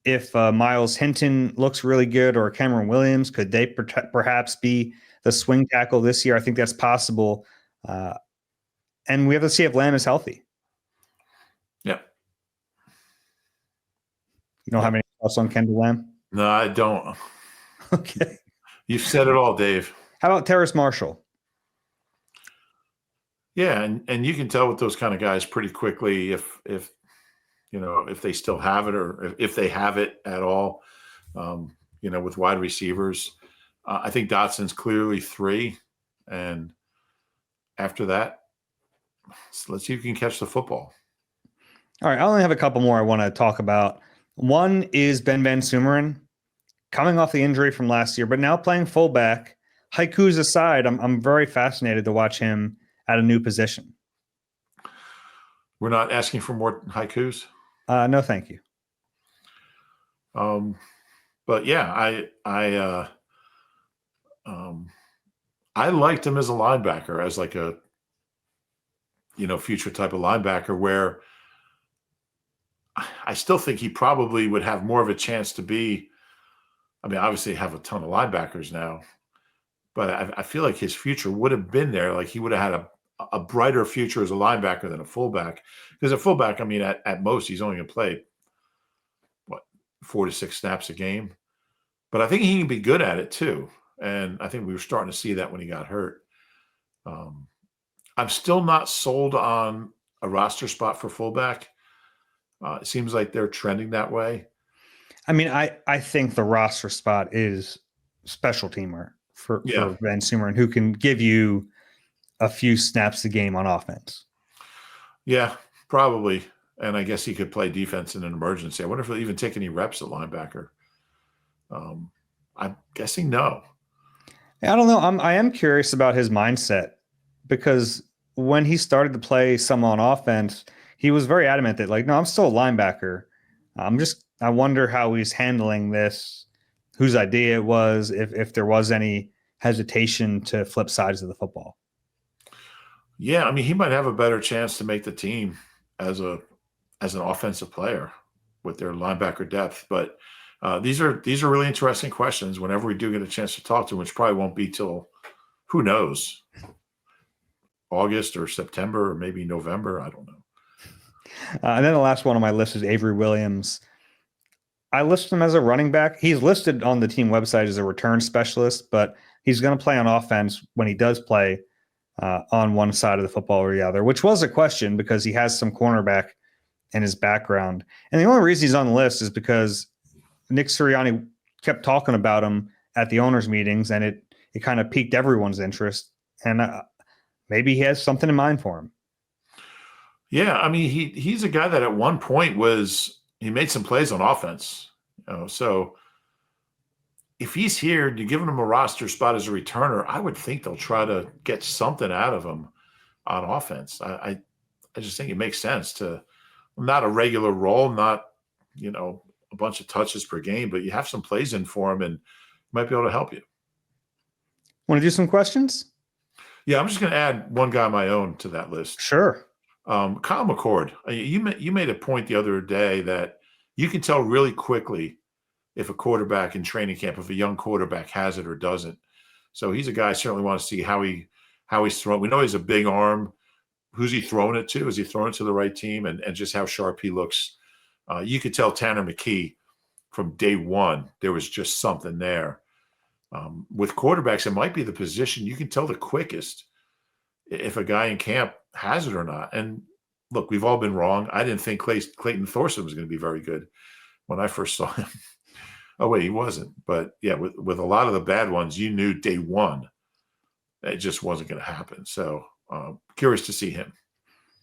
If Miles Hinton looks really good or Cameron Williams, could they perhaps be the swing tackle this year? I think that's possible. And we have to see if Lamb is healthy. Yeah. You don't have any thoughts on Kendall Lamb? No, I don't. Okay. You've said it all, Dave. How about Terrace Marshall? Yeah, and you can tell with those kind of guys pretty quickly if they still have it or if they have it at all. With wide receivers, I think Dotson's clearly 3, and after that, let's see who can catch the football. All right, I only have a couple more I want to talk about. One is Ben Van Sumeren, coming off the injury from last year, but now playing fullback. Haikus aside, I'm very fascinated to watch him at a new position. We're not asking for more haikus? No, thank you. But yeah, I liked him as a linebacker, as like a future type of linebacker, where I still think he probably would have more of a chance to be. I mean, obviously have a ton of linebackers now, but I feel like his future would have been there. Like he would have had a brighter future as a linebacker than a fullback. Because a fullback, I mean, at most, he's only going to play, 4 to 6 snaps a game. But I think he can be good at it too. And I think we were starting to see that when he got hurt. I'm still not sold on a roster spot for fullback. It seems like they're trending that way. I mean, I think the roster spot is special teamer for Van Sumeren, who can give you a few snaps a game on offense. Yeah, probably. And I guess he could play defense in an emergency. I wonder if he'll even take any reps at linebacker. I'm guessing no. I don't know. I am curious about his mindset, because when he started to play some on offense, he was very adamant that, like, no, I'm still a linebacker. I wonder how he's handling this, whose idea it was, if there was any hesitation to flip sides of the football. Yeah, I mean, he might have a better chance to make the team as an offensive player with their linebacker depth. But these are really interesting questions whenever we do get a chance to talk to him, which probably won't be till, who knows, August or September or maybe November. I don't know. And then the last one on my list is Avery Williams. I listed him as a running back. He's listed on the team website as a return specialist, but he's going to play on offense when he does play on one side of the football or the other, which was a question because he has some cornerback in his background. And the only reason he's on the list is because Nick Sirianni kept talking about him at the owners' meetings, and it kind of piqued everyone's interest. and maybe he has something in mind for him. Yeah, I mean, he's a guy that at one point he made some plays on offense. So if he's here, you're giving him a roster spot as a returner, I would think they'll try to get something out of him on offense. I just think it makes sense to not a regular role, not a bunch of touches per game, but you have some plays in for him and might be able to help you. Want to do some questions? Yeah, I'm just going to add one guy of my own to that list. Sure. Kyle McCord. You made a point the other day that you can tell really quickly if a quarterback in training camp, if a young quarterback has it or doesn't. So he's a guy I certainly want to see how he's throwing. We know he's a big arm. Who's he throwing it to? Is he throwing it to the right team? And just how sharp he looks. You could tell Tanner McKee from day one, there was just something there. With quarterbacks, it might be the position you can tell the quickest if a guy in camp has it or not. And look, we've all been wrong. I didn't think Clayton Thorson was going to be very good when I first saw him. Oh, wait, he wasn't. But yeah, with a lot of the bad ones, you knew day one it just wasn't going to happen. So curious to see him.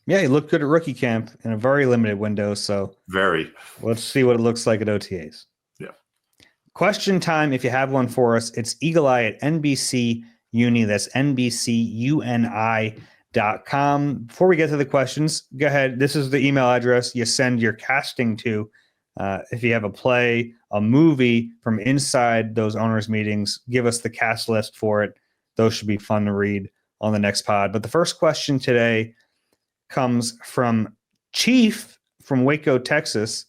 Yeah, he looked good at rookie camp in a very limited window. So let's see what it looks like at OTAs. Yeah. Question time. If you have one for us, it's Eagle Eye at NBC Uni. That's NBCUNI.com. Before we get to the questions, go ahead. This is the email address you send your casting to. If you have a play, a movie from inside those owners' meetings, give us the cast list for it. Those should be fun to read on the next pod. But the first question today comes from Chief from Waco, Texas.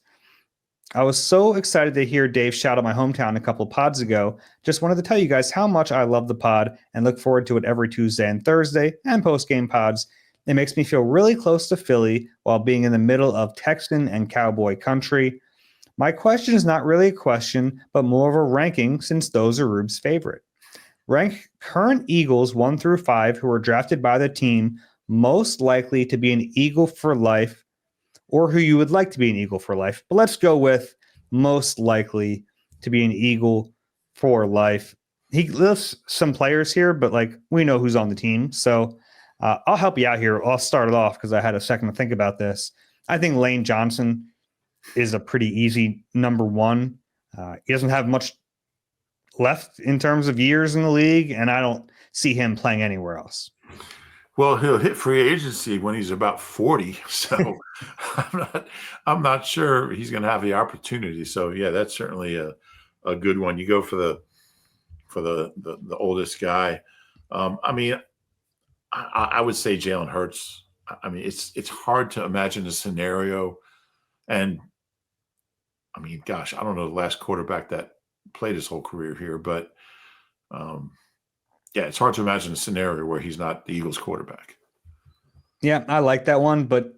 I was so excited to hear Dave shout out my hometown a couple of pods ago. Just wanted to tell you guys how much I love the pod and look forward to it every Tuesday and Thursday and post-game pods. It makes me feel really close to Philly while being in the middle of Texan and Cowboy country. My question is not really a question, but more of a ranking since those are Rube's favorite. Rank current Eagles 1 through 5 who were drafted by the team most likely to be an Eagle for life, or who you would like to be an Eagle for life. But let's go with most likely to be an Eagle for life. He lists some players here, but we know who's on the team. So I'll help you out here. I'll start it off because I had a second to think about this. I think Lane Johnson is a pretty easy number one. He doesn't have much left in terms of years in the league, and I don't see him playing anywhere else. Well, he'll hit free agency when he's about 40. So I'm not sure he's going to have the opportunity. So yeah, that's certainly a good one. You go for the oldest guy. I would say Jalen Hurts. I mean, it's hard to imagine a scenario. And I mean, gosh, I don't know the last quarterback that played his whole career here, but yeah, it's hard to imagine a scenario where he's not the Eagles quarterback. Yeah, I like that one, but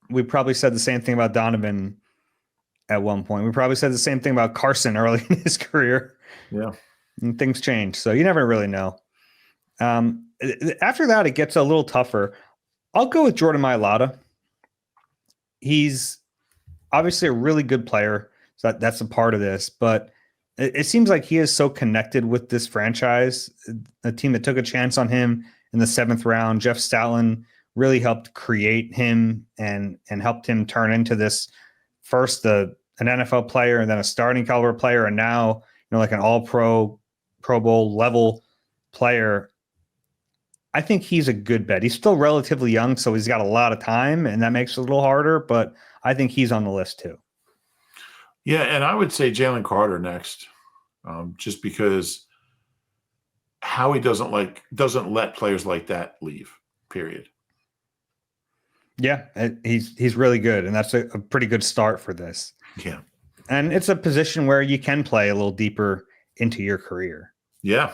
we probably said the same thing about Donovan at one point. We probably said the same thing about Carson early in his career. Yeah. And things change, so you never really know. After that, it gets a little tougher. I'll go with Jordan Mailata. He's obviously a really good player, so that's a part of this, but it seems like he is so connected with this franchise, a team that took a chance on him in the 7th round. Jeff Stoutland really helped create him and helped him turn into this first an NFL player and then a starting caliber player, and now like an all-pro, Pro Bowl level player. I think he's a good bet. He's still relatively young, so he's got a lot of time, and that makes it a little harder, but I think he's on the list too. Yeah, and I would say Jalen Carter next, just because Howie doesn't let players like that leave, period. Yeah, he's really good, and that's a pretty good start for this. Yeah. And it's a position where you can play a little deeper into your career. Yeah.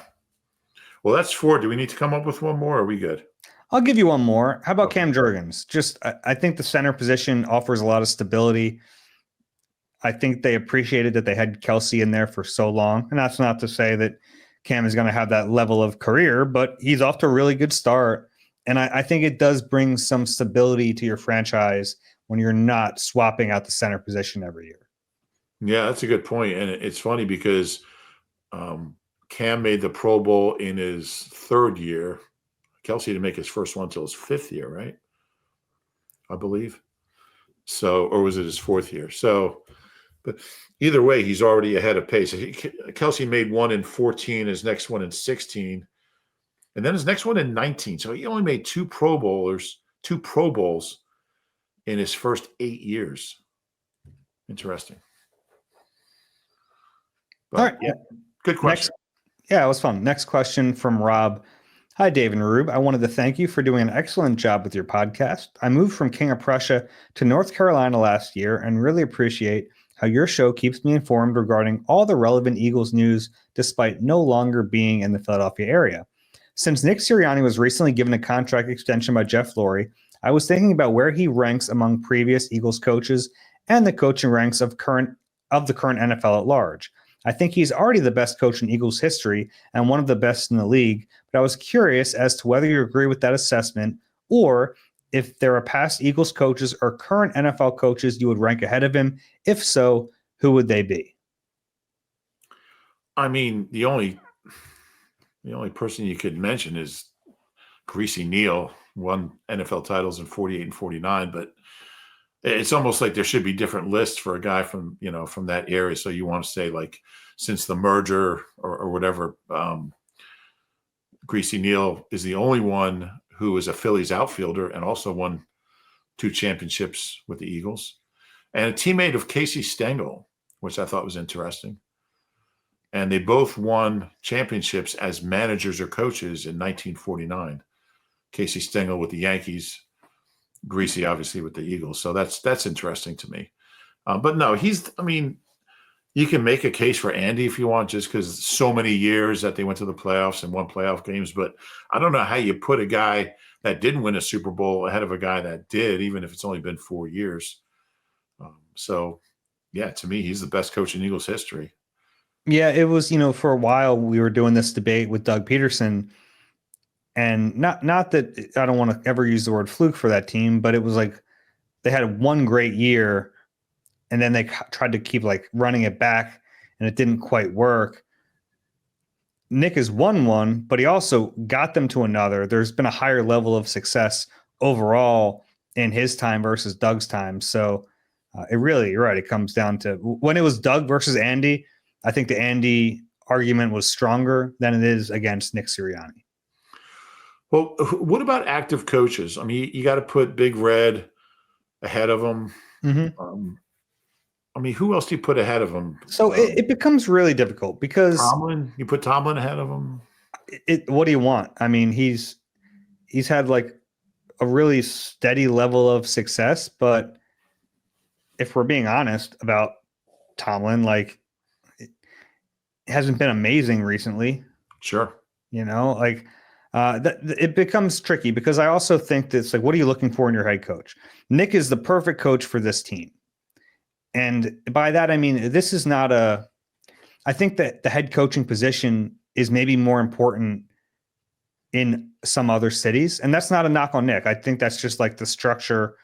Well, that's 4. Do we need to come up with one more, or are we good? I'll give you one more. How about Cam Jurgens? I think the center position offers a lot of stability. I think they appreciated that they had Kelsey in there for so long. And that's not to say that Cam is going to have that level of career, but he's off to a really good start. And I think it does bring some stability to your franchise when you're not swapping out the center position every year. Yeah, that's a good point. And it's funny because Cam made the Pro Bowl in his 3rd year Kelsey didn't make his first one until his 5th year, right? I believe. So, or was it his 4th year? So, but either way, he's already ahead of pace. Kelsey made one in 14, his next one in 16, and then his next one in 19. So he only made two Pro Bowls in his first 8 years. Interesting. But, All right. Yeah, good question. Yeah, it was fun. Next question from Rob. Hi, Dave and Rube. I wanted to thank you for doing an excellent job with your podcast. I moved from King of Prussia to North Carolina last year and really appreciate how your show keeps me informed regarding all the relevant Eagles news despite no longer being in the Philadelphia area. Since Nick Sirianni was recently given a contract extension by Jeff Lurie, I was thinking about where he ranks among previous Eagles coaches and the coaching ranks of the current NFL at large. I think he's already the best coach in Eagles history and one of the best in the league, but I was curious as to whether you agree with that assessment or if there are past Eagles coaches or current NFL coaches you would rank ahead of him. If so, who would they be? I mean, the only person you could mention is Greasy Neal, won NFL titles in 48 and 49, but it's almost like there should be different lists for a guy from that area. So you want to say, like, since the merger or whatever, Greasy Neal is the only one who is a Phillies outfielder and also won 2 championships with the Eagles, and a teammate of Casey Stengel, which I thought was interesting. And they both won championships as managers or coaches in 1949. Casey Stengel with the Yankees, Greasy obviously with the Eagles. So that's interesting to me. But no, you can make a case for Andy if you want, just because so many years that they went to the playoffs and won playoff games. But I don't know how you put a guy that didn't win a Super Bowl ahead of a guy that did, even if it's only been 4 years. So, yeah, to me, he's the best coach in Eagles history. Yeah, it was, for a while we were doing this debate with Doug Peterson, and not that I don't want to ever use the word fluke for that team, but it was like they had one great year and then they tried to keep like running it back and it didn't quite work. Nick has won one, but he also got them to another. There's been a higher level of success overall in his time versus Doug's time. So it really, you're right. It comes down to when it was Doug versus Andy. I think the Andy argument was stronger than it is against Nick Sirianni. Well, what about active coaches? I mean, you got to put Big Red ahead of him. Mm-hmm. Who else do you put ahead of him? So it becomes really difficult because Tomlin. You put Tomlin ahead of him. What do you want? I mean, he's had like a really steady level of success, but if we're being honest about Tomlin, like it hasn't been amazing recently. Sure. It becomes tricky because I also think that it's like, what are you looking for in your head coach? Nick is the perfect coach for this team. And by that, I mean, this is not I think that the head coaching position is maybe more important in some other cities. And that's not a knock on Nick. I think that's just like the structure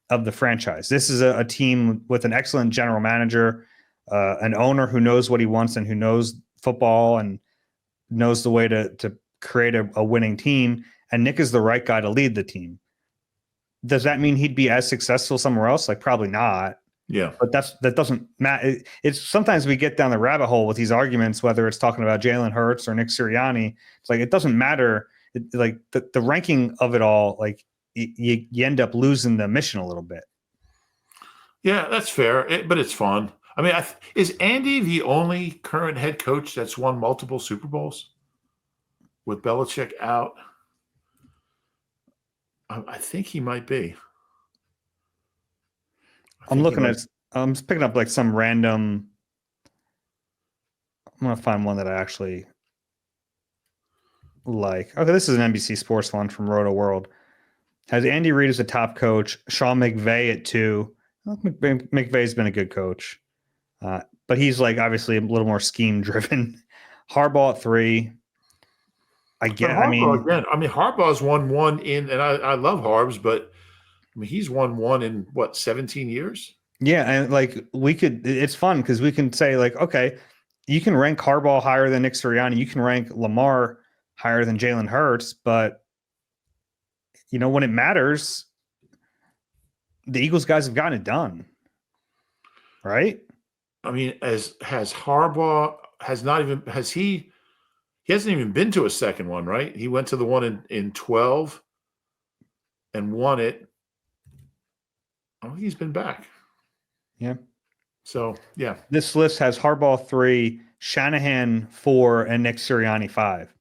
of the franchise. This is a team with an excellent general manager, an owner who knows what he wants and who knows football and knows the way to create a winning team. And Nick is the right guy to lead the team. Does that mean he'd be as successful somewhere else? Like, probably not. Yeah. But that doesn't matter. It's sometimes we get down the rabbit hole with these arguments, whether it's talking about Jalen Hurts or Nick Sirianni. It's like, it doesn't matter. Like the ranking of it all, like you end up losing the mission a little bit. Yeah, that's fair, but it's fun. I mean, is Andy the only current head coach that's won multiple Super Bowls with Belichick out? I think he might be. I'm picking up like some random. I'm going to find one that I actually like. Okay, this is an NBC Sports one from Roto World. Has Andy Reid as a top coach, Sean McVay at 2. McVay's been a good coach, but he's like obviously a little more scheme driven. Harbaugh at 3. Harbaugh's won one and I love Harbs, but I mean, he's won one in 17 years? Yeah, and like it's fun because we can say like, okay, you can rank Harbaugh higher than Nick Sirianni, you can rank Lamar higher than Jalen Hurts, but when it matters, the Eagles guys have gotten it done, right? I mean, has Harbaugh he hasn't even been to a second one, right? He went to the one in 12 and won it. I don't think he's been back. Yeah. So, yeah. This list has Harbaugh 3, Shanahan 4, and Nick Sirianni 5.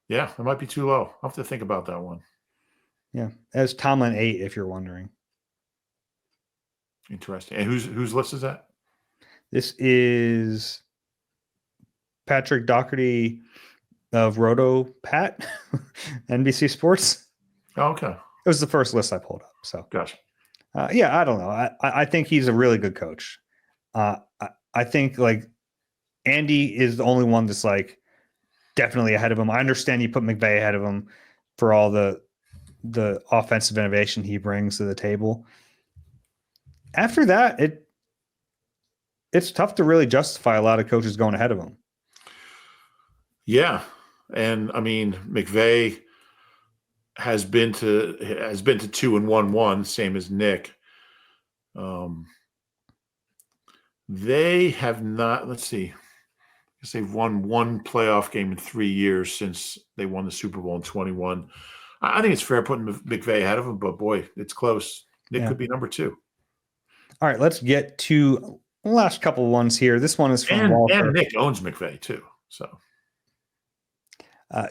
Yeah, it might be too low. I'll have to think about that one. Yeah. As Tomlin 8, if you're wondering. Interesting. And whose list is that? This is Patrick Doherty of Roto Pat, NBC Sports. Oh, okay. It was the first list I pulled up. So, gotcha. Yeah, I don't know. I think he's a really good coach. I think like Andy is the only one that's like definitely ahead of him. I understand you put McVay ahead of him for all the offensive innovation he brings to the table. After that, it's tough to really justify a lot of coaches going ahead of him. Yeah. And I mean, McVay has been to 2-1-1, same as Nick. They have not, let's see. I guess they've won one playoff game in 3 years since they won the Super Bowl in 21. I think it's fair putting McVay ahead of him, but boy, it's close. Nick could be number 2. All right, let's get to the last couple of ones here. This one is from Walter. And Nick owns McVay too. So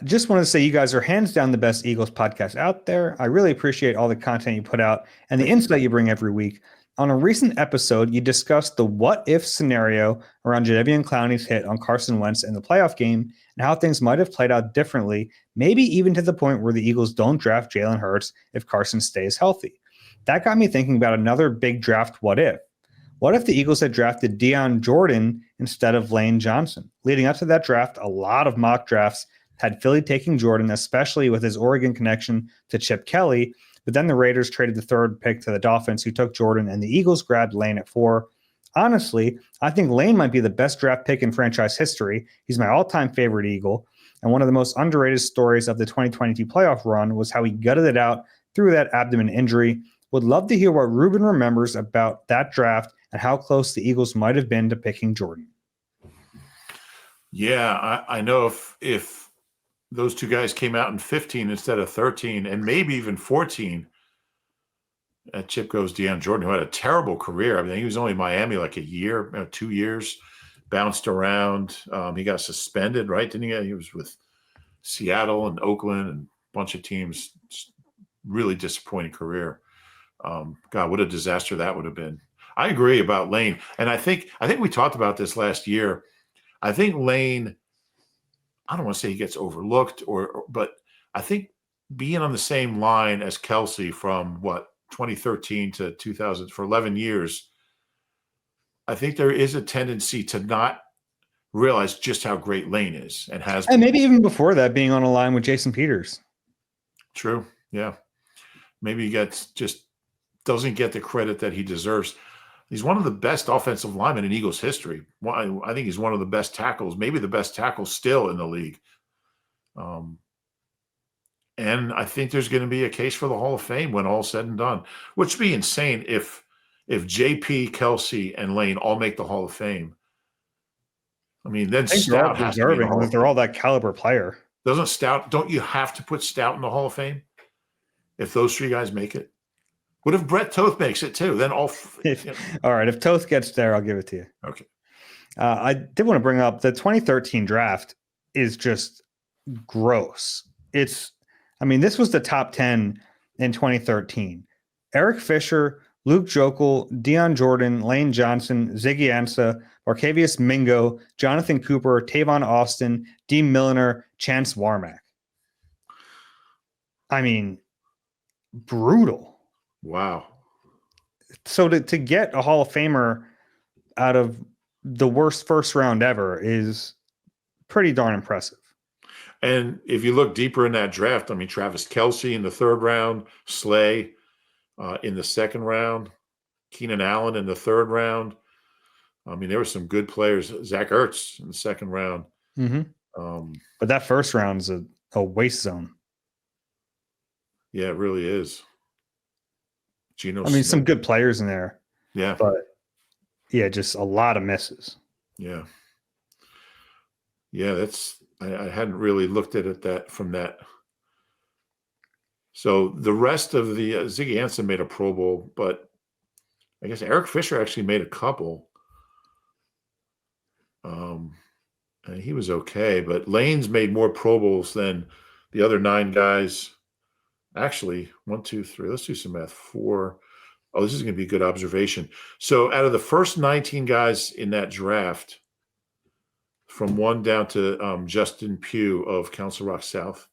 just wanted to say you guys are hands down the best Eagles podcast out there. I really appreciate all the content you put out and the insight you bring every week. On a recent episode, you discussed the what-if scenario around Jadeveon Clowney's hit on Carson Wentz in the playoff game and how things might have played out differently, maybe even to the point where the Eagles don't draft Jalen Hurts if Carson stays healthy. That got me thinking about another big draft what-if. What if the Eagles had drafted Deion Jordan instead of Lane Johnson? Leading up to that draft, a lot of mock drafts had Philly taking Jordan, especially with his Oregon connection to Chip Kelly. But then the Raiders traded the 3rd pick to the Dolphins, who took Jordan, and the Eagles grabbed Lane at 4. Honestly, I think Lane might be the best draft pick in franchise history. He's my all-time favorite Eagle. And one of the most underrated stories of the 2022 playoff run was how he gutted it out through that abdomen injury. Would love to hear what Reuben remembers about that draft and how close the Eagles might have been to picking Jordan. Yeah, I know if those two guys came out in 15 instead of 13 and maybe even 14, Chip goes Deion Jordan, who had a terrible career. I mean, he was only in Miami like a year, 2 years, bounced around. He got suspended, right? Didn't he? He was with Seattle and Oakland and a bunch of teams. Really disappointing career. God, what a disaster that would have been. I agree about Lane. And I think we talked about this last year. I think Lane, I don't want to say he gets overlooked, but I think being on the same line as Kelsey from 2013 to 2000 for 11 years, I think there is a tendency to not realize just how great Lane is and has. And maybe even before that, being on a line with Jason Peters. True. Yeah. Maybe he doesn't get the credit that he deserves. He's one of the best offensive linemen in Eagles history. I think he's one of the best tackles, maybe the best tackle still in the league. And I think there's going to be a case for the Hall of Fame when all's said and done, which would be insane if JP, Kelsey, and Lane all make the Hall of Fame. I mean, then Stout has to be in the Hall of Fame. They're all that caliber player. Don't you have to put Stout in the Hall of Fame if those 3 guys make it? What if Brett Toth makes it too? Then all right. If Toth gets there, I'll give it to you. Okay. I did want to bring up the 2013 draft is just gross. This was the top 10 in 2013. Eric Fisher, Luke Jokel, Deion Jordan, Lane Johnson, Ziggy Ansah, Marcavius Mingo, Jonathan Cooper, Tavon Austin, Dean Milliner, Chance Warmack. I mean, brutal. Wow. So to get a Hall of Famer out of the worst first round ever is pretty darn impressive. And if you look deeper in that draft, I mean, Travis Kelce in the 3rd round, Slay in the 2nd round, Keenan Allen in the 3rd round. I mean, there were some good players. Zach Ertz in the 2nd round. Mm-hmm. But that first round is a waste zone. Yeah, it really is. Geno I mean, Smith. some good players in there, Yeah. but yeah, just a lot of misses. Yeah. Yeah, I hadn't really looked at it that from that. So the rest of the Ziggy Ansah made a Pro Bowl, but I guess Eric Fisher actually made a couple. And he was okay, but Lanes made more Pro Bowls than the other 9 guys. Actually, 1, 2, 3. Let's do some math. 4. Oh, this is going to be a good observation. So out of the first 19 guys in that draft, from 1 down to Justin Pugh of Council Rock South,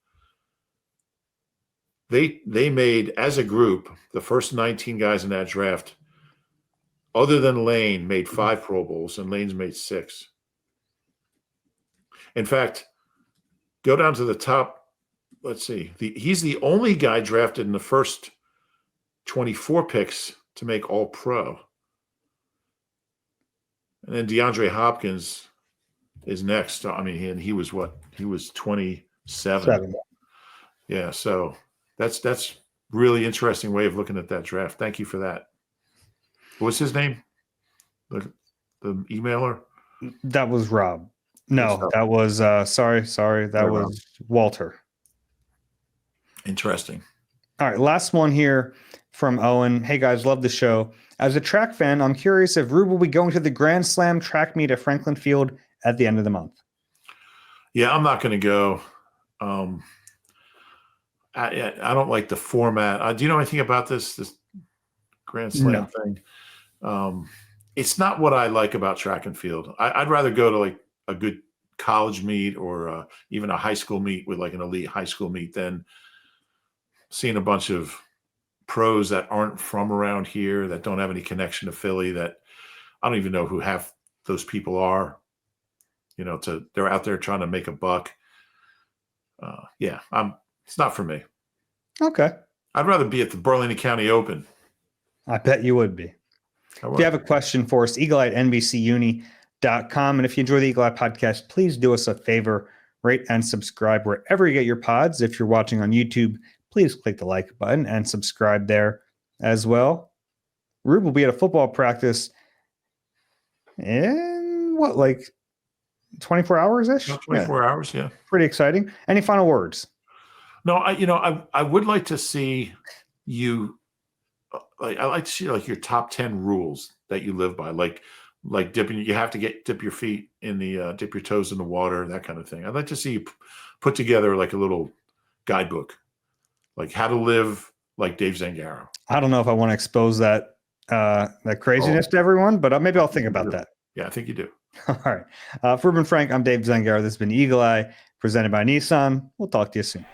they made, as a group, the first 19 guys in that draft, other than Lane, made 5 Pro Bowls, and Lane's made 6. In fact, go down to the top. Let's see. He's the only guy drafted in the first 24 picks to make All Pro. And then DeAndre Hopkins is next. I mean, he was what? He was 27. 7. Yeah, so that's really interesting way of looking at that draft. Thank you for that. What's his name? The emailer? That was Rob. No, that was sorry. That was Rob. Walter. Interesting. All right, last one here from Owen. Hey guys, love the show. As a track fan, I'm curious if Rube will be going to the Grand Slam track meet at Franklin Field at the end of the month. Yeah, I'm not going to go. I don't like the format. Do you know anything about this Grand Slam thing? It's not what I like about track and field. I'd rather go to like a good college meet or even a high school meet with like an elite high school meet than seeing a bunch of pros that aren't from around here, that don't have any connection to Philly, that I don't even know who half those people are. You know, they're out there trying to make a buck. It's not for me. Okay. I'd rather be at the Burlington County Open. I bet you would be. If you have a question for us, eagle@nbcuni.com. And if you enjoy the Eagle Eye podcast, please do us a favor, rate and subscribe wherever you get your pods. If you're watching on YouTube, please click the like button and subscribe there as well. Rube will be at a football practice in what, like 24 hours-ish? 24 hours, yeah. Pretty exciting. Any final words? No, I would like to see you. I like to see like your top 10 rules that you live by, like dipping. You have to dip your feet in the dip your toes in the water, that kind of thing. I'd like to see you put together like a little guidebook, like how to live like Dave Zangaro. I don't know if I want to expose that craziness to everyone, but maybe I'll think about that. Yeah, I think you do. All right. For Reuben Frank, I'm Dave Zangaro. This has been Eagle Eye, presented by Nissan. We'll talk to you soon.